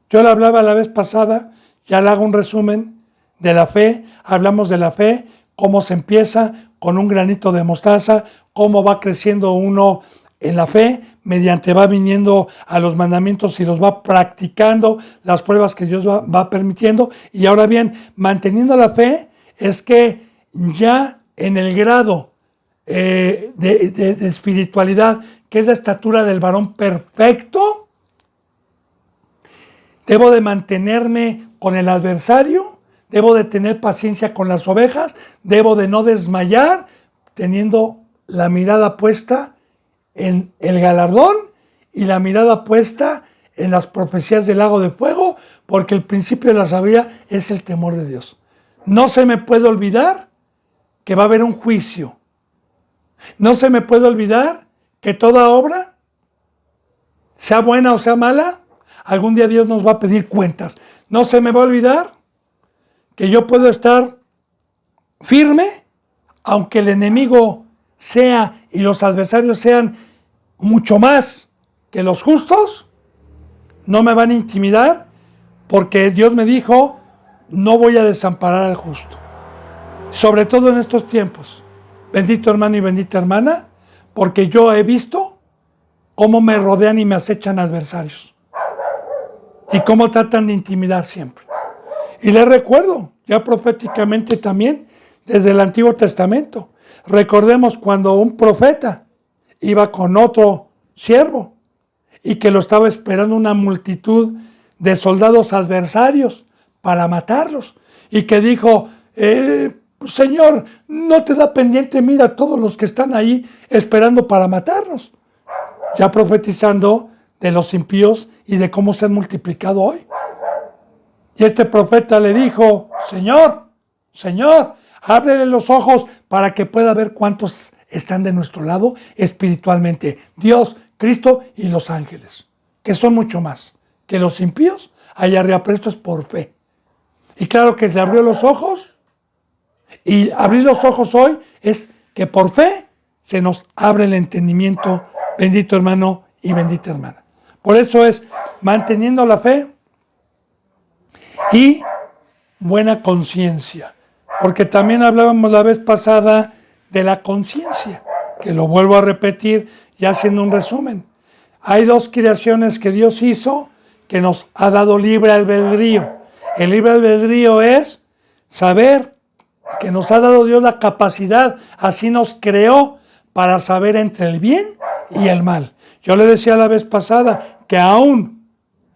Yo le hablaba la vez pasada, ya le hago un resumen de la fe. Hablamos de la fe, cómo se empieza con un granito de mostaza, cómo va creciendo uno en la fe, mediante va viniendo a los mandamientos y los va practicando, las pruebas que Dios va permitiendo. Y ahora bien, manteniendo la fe es que ya en el grado de espiritualidad, que es la estatura del varón perfecto, debo de mantenerme con el adversario, debo de tener paciencia con las ovejas, debo de no desmayar, teniendo la mirada puesta en el galardón y la mirada puesta en las profecías del lago de fuego, porque el principio de la sabiduría es el temor de Dios. No se me puede olvidar que va a haber un juicio. No se me puede olvidar que toda obra, sea buena o sea mala, algún día Dios nos va a pedir cuentas. No se me va a olvidar que yo puedo estar firme, aunque el enemigo sea y los adversarios sean mucho más que los justos, no me van a intimidar, porque Dios me dijo, no voy a desamparar al justo. Sobre todo en estos tiempos, bendito hermano y bendita hermana, porque yo he visto cómo me rodean y me acechan adversarios y cómo tratan de intimidar siempre. Y les recuerdo, ya proféticamente también, desde el Antiguo Testamento, recordemos cuando un profeta iba con otro siervo y que lo estaba esperando una multitud de soldados adversarios para matarlos, y que dijo, Señor, no te da pendiente, mira a todos los que están ahí esperando para matarnos. Ya profetizando de los impíos y de cómo se han multiplicado hoy. Y este profeta le dijo, Señor, ábrele los ojos para que pueda ver cuántos están de nuestro lado espiritualmente. Dios, Cristo y los ángeles, que son mucho más que los impíos allá arriba, pero esto es por fe. Y claro que le abrió los ojos, y abrir los ojos hoy es que por fe se nos abre el entendimiento, bendito hermano y bendita hermana. Por eso es manteniendo la fe y buena conciencia, porque también hablábamos la vez pasada de la conciencia, que lo vuelvo a repetir ya haciendo un resumen. Hay dos creaciones que Dios hizo que nos ha dado libre albedrío. El libre albedrío es saber que nos ha dado Dios la capacidad, así nos creó, para saber entre el bien y el mal. Yo le decía la vez pasada que aún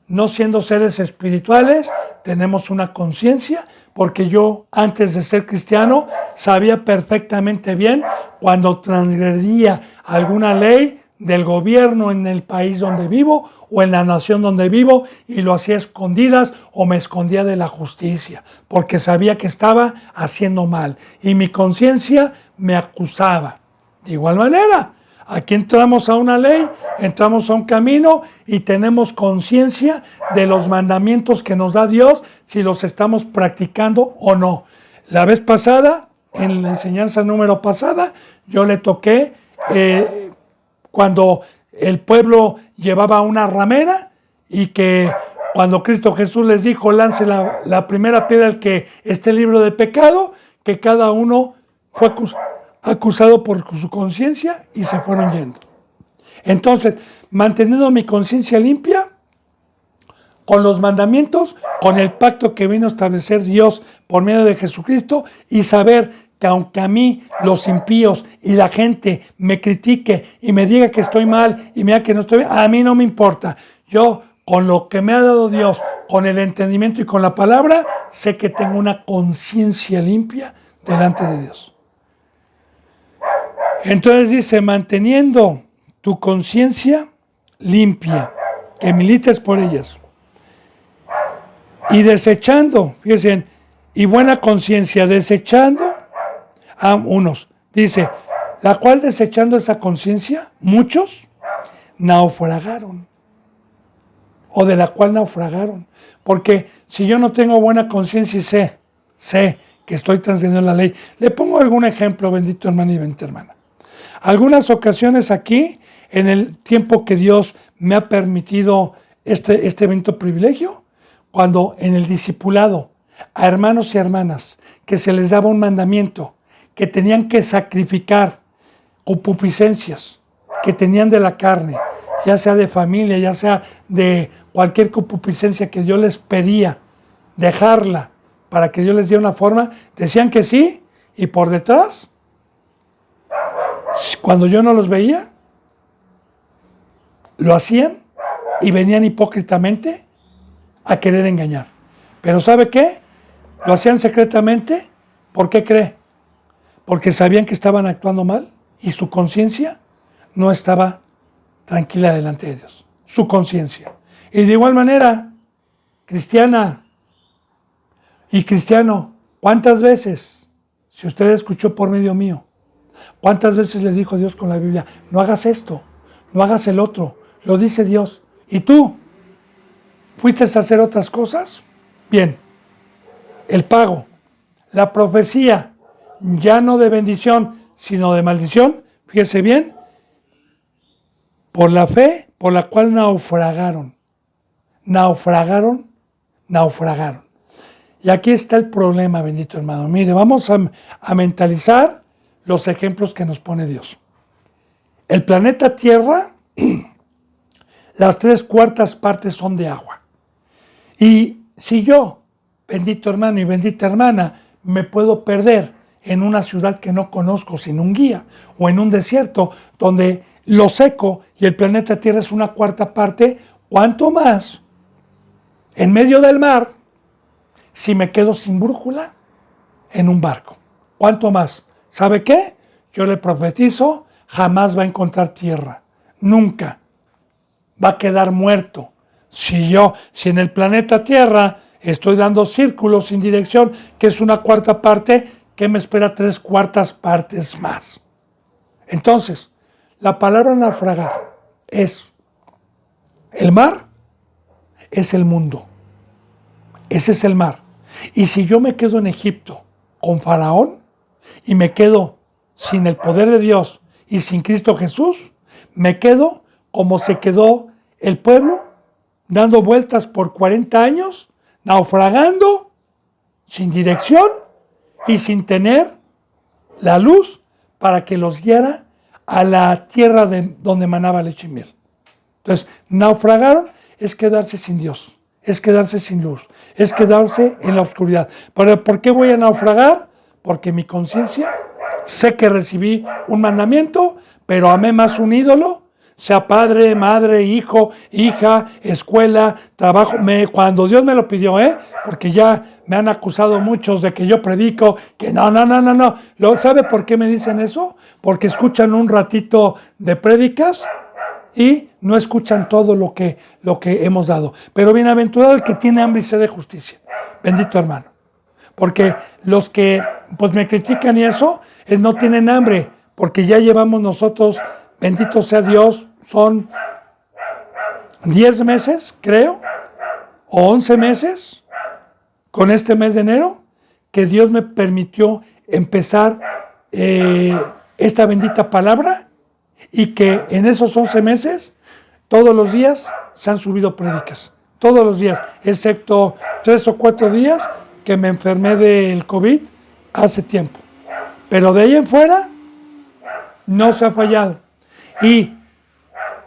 no siendo seres espirituales, tenemos una conciencia, porque yo antes de ser cristiano sabía perfectamente bien cuando transgredía alguna ley del gobierno en el país donde vivo o en la nación donde vivo, y lo hacía a escondidas o me escondía de la justicia, porque sabía que estaba haciendo mal y mi conciencia me acusaba. De igual manera, aquí entramos a una ley, entramos a un camino y tenemos conciencia de los mandamientos que nos da Dios, si los estamos practicando o no. La vez pasada, en la enseñanza número pasada, yo le toqué cuando el pueblo llevaba una ramera, y que cuando Cristo Jesús les dijo, lance la primera piedra al que esté libre de pecado, que cada uno fue acusado por su conciencia y se fueron yendo. Entonces, manteniendo mi conciencia limpia, con los mandamientos, con el pacto que vino a establecer Dios por medio de Jesucristo, y saber que aunque a mí los impíos y la gente me critique y me diga que estoy mal y me diga que no estoy bien, a mí no me importa. Yo, con lo que me ha dado Dios, con el entendimiento y con la palabra, sé que tengo una conciencia limpia delante de Dios. Entonces dice, manteniendo tu conciencia limpia, que milites por ellas, y desechando, fíjense, y buena conciencia, desechando a unos. Dice, la cual desechando esa conciencia, muchos naufragaron, o de la cual naufragaron. Porque si yo no tengo buena conciencia y sé que estoy transgrediendo la ley, le pongo algún ejemplo, bendito hermano y bendita hermana. Algunas ocasiones aquí, en el tiempo que Dios me ha permitido este bendito privilegio, cuando en el discipulado a hermanos y hermanas que se les daba un mandamiento, que tenían que sacrificar concupiscencias que tenían de la carne, ya sea de familia, ya sea de cualquier concupiscencia que Dios les pedía, dejarla para que Dios les diera una forma, decían que sí, y por detrás Cuando yo no los veía, lo hacían y venían hipócritamente a querer engañar. Pero ¿sabe qué? Lo hacían secretamente. ¿Por qué cree? Porque sabían que estaban actuando mal y su conciencia no estaba tranquila delante de Dios. Su conciencia. Y de igual manera, cristiana y cristiano, ¿cuántas veces, si usted escuchó por medio mío, cuántas veces le dijo Dios con la Biblia, no hagas esto, no hagas el otro, lo dice Dios, y tú fuiste a hacer otras cosas? Bien, el pago, la profecía, ya no de bendición, sino de maldición, fíjese bien, por la fe por la cual naufragaron. Y aquí está el problema, bendito hermano. Mire, vamos a mentalizar los ejemplos que nos pone Dios. El planeta Tierra, las 3/4 partes son de agua. Y si yo, bendito hermano y bendita hermana, me puedo perder en una ciudad que no conozco sin un guía, o en un desierto donde lo seco y el planeta Tierra es 1/4 parte, ¿cuánto más en medio del mar si me quedo sin brújula en un barco? ¿Cuánto más? ¿Sabe qué? Yo le profetizo, jamás va a encontrar tierra, nunca. Va a quedar muerto. Si en el planeta Tierra estoy dando círculos sin dirección, que es 1/4 parte, ¿qué me espera 3/4 partes más? Entonces, la palabra naufragar es el mar, es el mundo. Ese es el mar. Y si yo me quedo en Egipto con Faraón y me quedo sin el poder de Dios y sin Cristo Jesús, me quedo como se quedó el pueblo, dando vueltas por 40 años, naufragando, sin dirección y sin tener la luz para que los guiara a la tierra donde manaba leche y miel. Entonces, naufragaron es quedarse sin Dios, es quedarse sin luz, es quedarse en la oscuridad. ¿Pero por qué voy a naufragar? Porque mi conciencia, sé que recibí un mandamiento, pero amé más un ídolo, sea padre, madre, hijo, hija, escuela, trabajo, cuando Dios me lo pidió, porque ya me han acusado muchos de que yo predico, que no. ¿Sabe por qué me dicen eso? Porque escuchan un ratito de prédicas y no escuchan todo lo que hemos dado. Pero bienaventurado el que tiene hambre y sed de justicia. Bendito hermano. Porque los que pues me critican y eso, no tienen hambre, porque ya llevamos nosotros, bendito sea Dios, son 10 meses, creo, o 11 meses, con este mes de enero, que Dios me permitió empezar esta bendita palabra, y que en esos 11 meses, todos los días se han subido prédicas, todos los días, excepto 3 o 4 días que me enfermé del COVID hace tiempo. Pero de ahí en fuera, no se ha fallado. Y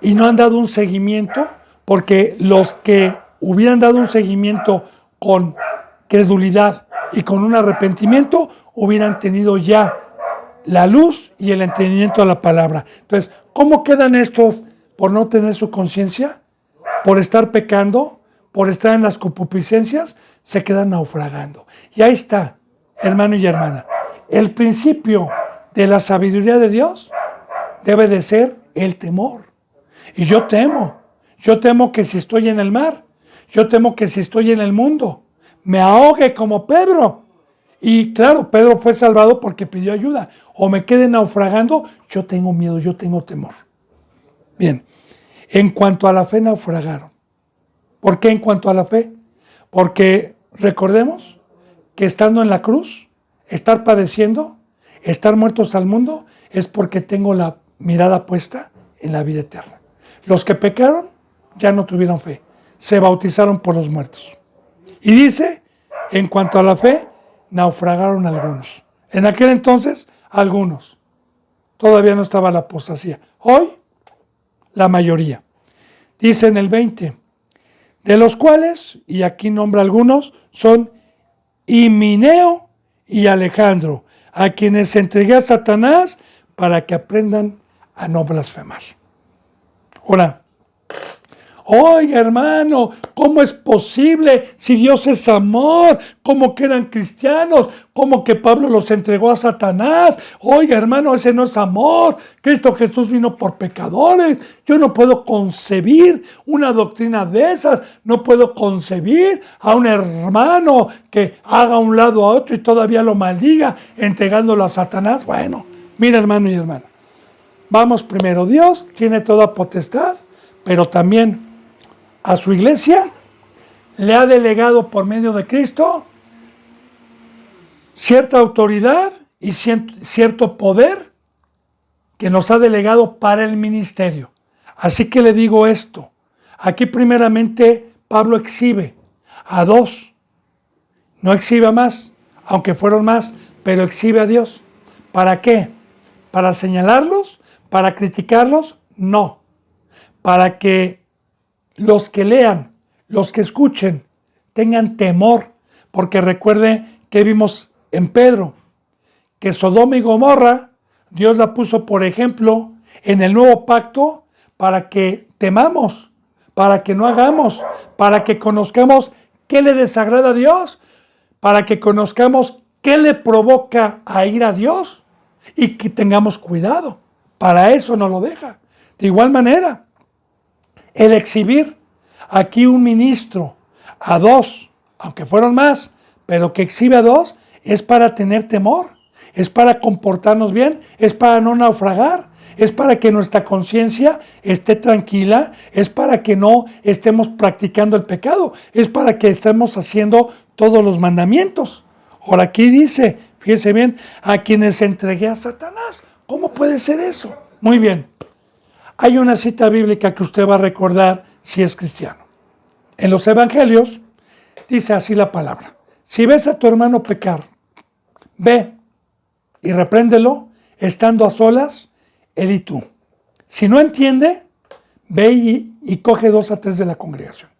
no han dado un seguimiento, porque los que hubieran dado un seguimiento con credulidad y con un arrepentimiento, hubieran tenido ya la luz y el entendimiento de la palabra. Entonces, ¿cómo quedan estos por no tener su conciencia? Por estar pecando, por estar en las concupiscencias, se quedan naufragando. Y ahí está, hermano y hermana, el principio de la sabiduría de Dios debe de ser el temor. Y yo temo que si estoy en el mar, yo temo que si estoy en el mundo, me ahogue como Pedro. Y claro, Pedro fue salvado porque pidió ayuda. O me quede naufragando, yo tengo miedo, yo tengo temor. Bien, en cuanto a la fe, naufragaron. ¿Por qué en cuanto a la fe? Porque recordemos que estando en la cruz, estar padeciendo, estar muertos al mundo, es porque tengo la mirada puesta en la vida eterna. Los que pecaron ya no tuvieron fe, se bautizaron por los muertos. Y dice, en cuanto a la fe, naufragaron algunos. En aquel entonces, algunos. Todavía no estaba la apostasía. Hoy, la mayoría. Dice en el 20, de los cuales, y aquí nombra algunos, son Himeneo y Alejandro, a quienes entregué a Satanás para que aprendan a no blasfemar. Ahora, oiga, hermano, ¿cómo es posible si Dios es amor? ¿Cómo que eran cristianos? ¿Cómo que Pablo los entregó a Satanás? Oiga, hermano, ese no es amor. Cristo Jesús vino por pecadores. Yo no puedo concebir una doctrina de esas. No puedo concebir a un hermano que haga un lado a otro y todavía lo maldiga entregándolo a Satanás. Bueno, mira, hermano y hermana. Vamos primero. Dios tiene toda potestad, pero también a su iglesia le ha delegado por medio de Cristo cierta autoridad y cierto poder que nos ha delegado para el ministerio. Así que le digo esto. Aquí primeramente Pablo exhibe a dos. No exhibe a más, aunque fueron más, pero exhibe a Dios. ¿Para qué? ¿Para señalarlos? ¿Para criticarlos? No. Para que los que lean, los que escuchen, tengan temor, porque recuerde que vimos en Pedro, que Sodoma y Gomorra, Dios la puso por ejemplo en el nuevo pacto para que temamos, para que no hagamos, para que conozcamos qué le desagrada a Dios, para que conozcamos qué le provoca a ir a Dios y que tengamos cuidado. Para eso nos lo deja. De igual manera, el exhibir aquí un ministro a dos, aunque fueron más, pero que exhibe a dos, es para tener temor, es para comportarnos bien, es para no naufragar, es para que nuestra conciencia esté tranquila, es para que no estemos practicando el pecado, es para que estemos haciendo todos los mandamientos. Ahora aquí dice, fíjese bien, a quienes entregué a Satanás. ¿Cómo puede ser eso? Muy bien. Hay una cita bíblica que usted va a recordar si es cristiano. En los evangelios dice así la palabra. Si ves a tu hermano pecar, ve y repréndelo estando a solas, él y tú. Si no entiende, ve y coge 2 a 3 de la congregación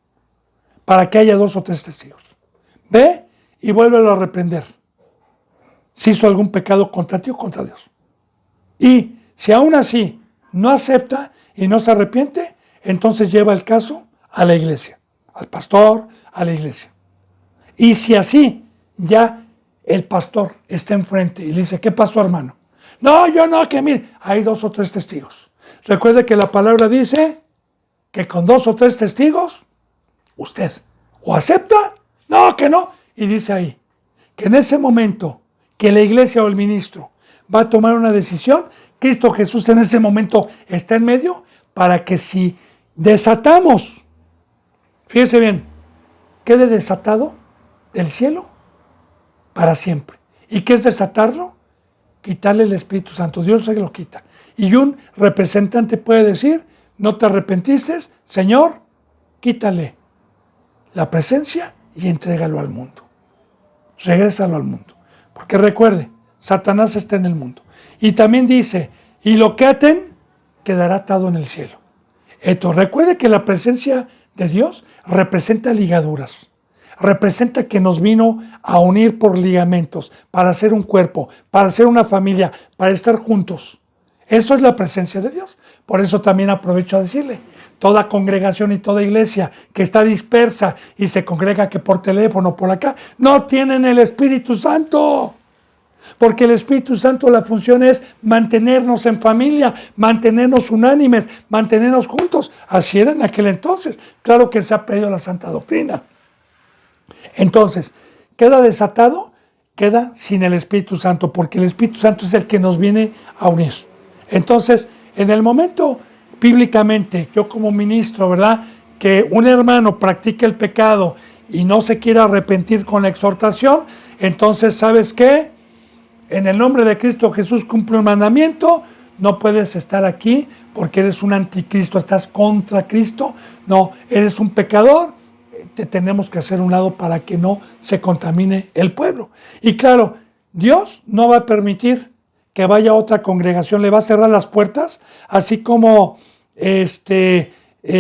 para que haya 2 o 3 testigos. Ve y vuélvelo a reprender si hizo algún pecado contra ti o contra Dios. Y si aún así no acepta y no se arrepiente, entonces lleva el caso a la iglesia, al pastor, a la iglesia. Y si así ya el pastor está enfrente y le dice, ¿qué pasó, hermano? No, yo no, que mire, hay 2 o 3 testigos. Recuerde que la palabra dice que con 2 o 3 testigos, usted o acepta, no, que no. Y dice ahí, que en ese momento que la iglesia o el ministro va a tomar una decisión, Cristo Jesús en ese momento está en medio para que si desatamos, fíjese bien, quede desatado del cielo para siempre. ¿Y qué es desatarlo? Quitarle el Espíritu Santo. Dios se lo quita. Y un representante puede decir, no te arrepentiste, Señor, quítale la presencia y entrégalo al mundo. Regrésalo al mundo. Porque recuerde, Satanás está en el mundo. Y también dice, y lo que aten quedará atado en el cielo. Esto, recuerde que la presencia de Dios representa ligaduras. Representa que nos vino a unir por ligamentos, para hacer un cuerpo, para hacer una familia, para estar juntos. Eso es la presencia de Dios. Por eso también aprovecho a decirle, toda congregación y toda iglesia que está dispersa y se congrega que por teléfono, por acá, no tienen el Espíritu Santo. Porque el Espíritu Santo, la función es mantenernos en familia, mantenernos unánimes, mantenernos juntos. Así era en aquel entonces. Claro que se ha perdido la santa doctrina. Entonces, queda desatado, queda sin el Espíritu Santo, porque el Espíritu Santo es el que nos viene a unir. Entonces, en el momento, bíblicamente, yo como ministro, ¿verdad?, que un hermano practique el pecado y no se quiera arrepentir con la exhortación, entonces, ¿sabes qué? En el nombre de Cristo Jesús cumple un mandamiento, no puedes estar aquí porque eres un anticristo, estás contra Cristo, no, eres un pecador, te tenemos que hacer un lado para que no se contamine el pueblo. Y claro, Dios no va a permitir que vaya a otra congregación, le va a cerrar las puertas, así como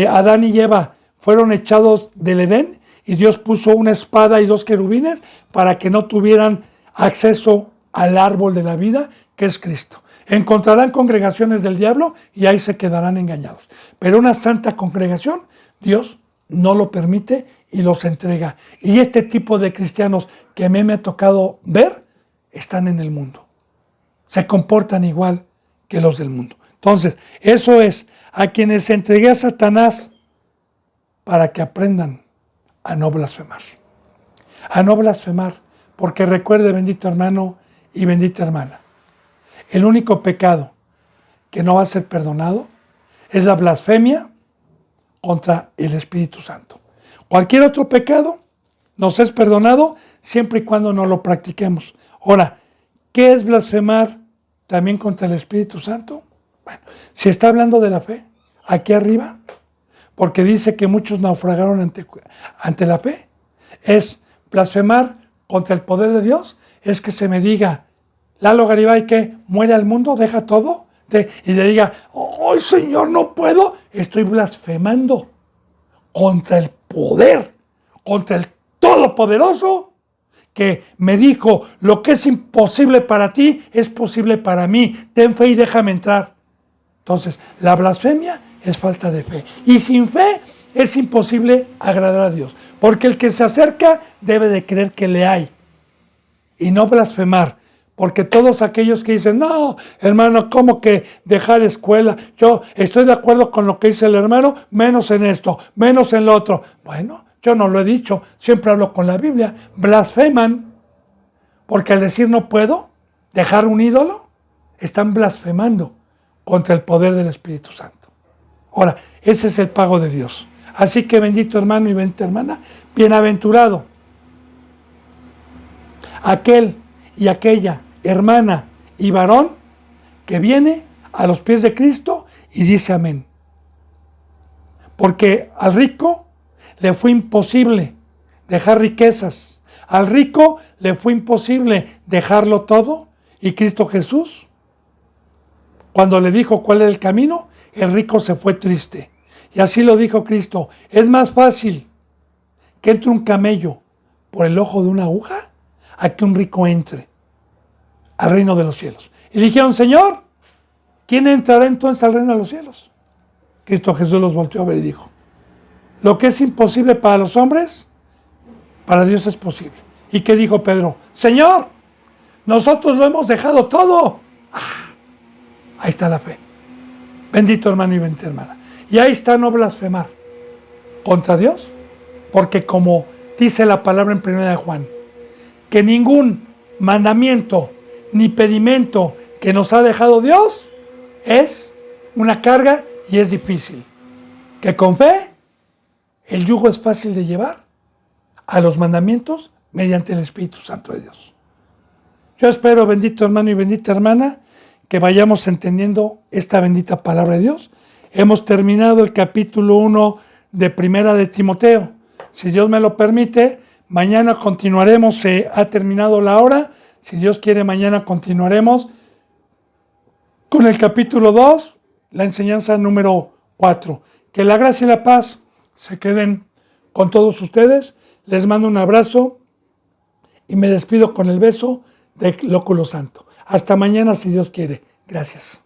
Adán y Eva fueron echados del Edén y Dios puso una espada y 2 querubines para que no tuvieran acceso al árbol de la vida, que es Cristo. Encontrarán congregaciones del diablo y ahí se quedarán engañados. Pero una santa congregación, Dios no lo permite y los entrega. Y este tipo de cristianos que a mí me ha tocado ver, están en el mundo. Se comportan igual que los del mundo. Entonces, eso es a quienes entregué a Satanás para que aprendan a no blasfemar. A no blasfemar, porque recuerde, bendito hermano y bendita hermana, el único pecado que no va a ser perdonado es la blasfemia contra el Espíritu Santo. Cualquier otro pecado nos es perdonado siempre y cuando no lo practiquemos. Ahora, ¿qué es blasfemar también contra el Espíritu Santo? Bueno, si está hablando de la fe, aquí arriba, porque dice que muchos naufragaron ante la fe, es blasfemar contra el poder de Dios, es que se me diga, Lalo Garibay, que muere al mundo, deja todo, y le diga, ¡ay, Señor, no puedo! Estoy blasfemando contra el poder, contra el Todopoderoso, que me dijo, lo que es imposible para ti es posible para mí, ten fe y déjame entrar. Entonces, la blasfemia es falta de fe. Y sin fe es imposible agradar a Dios. Porque el que se acerca debe de creer que le hay. Y no blasfemar. Porque todos aquellos que dicen, no, hermano, ¿cómo que dejar escuela? Yo estoy de acuerdo con lo que dice el hermano, menos en esto, menos en lo otro. Bueno, yo no lo he dicho, siempre hablo con la Biblia. Blasfeman. Porque al decir no puedo dejar un ídolo, están blasfemando contra el poder del Espíritu Santo. Ahora, ese es el pago de Dios. Así que bendito hermano y bendita hermana, bienaventurado aquel y aquella hermana y varón que viene a los pies de Cristo y dice amén. Porque al rico le fue imposible dejar riquezas. Al rico le fue imposible dejarlo todo. Y Cristo Jesús, cuando le dijo cuál era el camino, el rico se fue triste. Y así lo dijo Cristo. Es más fácil que entre un camello por el ojo de una aguja a que un rico entre al reino de los cielos. Y dijeron, Señor, ¿quién entrará entonces al reino de los cielos? Cristo Jesús los volteó a ver y dijo, lo que es imposible para los hombres, para Dios es posible. ¿Y qué dijo Pedro? Señor, nosotros lo hemos dejado todo. Ahí está la fe. Bendito hermano y bendita hermana. Y ahí está no blasfemar contra Dios, porque como dice la palabra en 1 de Juan, que ningún mandamiento ni pedimento que nos ha dejado Dios es una carga y es difícil. Que con fe el yugo es fácil de llevar a los mandamientos mediante el Espíritu Santo de Dios. Yo espero, bendito hermano y bendita hermana, que vayamos entendiendo esta bendita palabra de Dios. Hemos terminado el capítulo 1 de Primera de Timoteo. Si Dios me lo permite, mañana continuaremos, se ha terminado la hora. Si Dios quiere, mañana continuaremos con el capítulo 2, la enseñanza número 4. Que la gracia y la paz se queden con todos ustedes. Les mando un abrazo y me despido con el beso de Lóculo Santo. Hasta mañana, si Dios quiere. Gracias.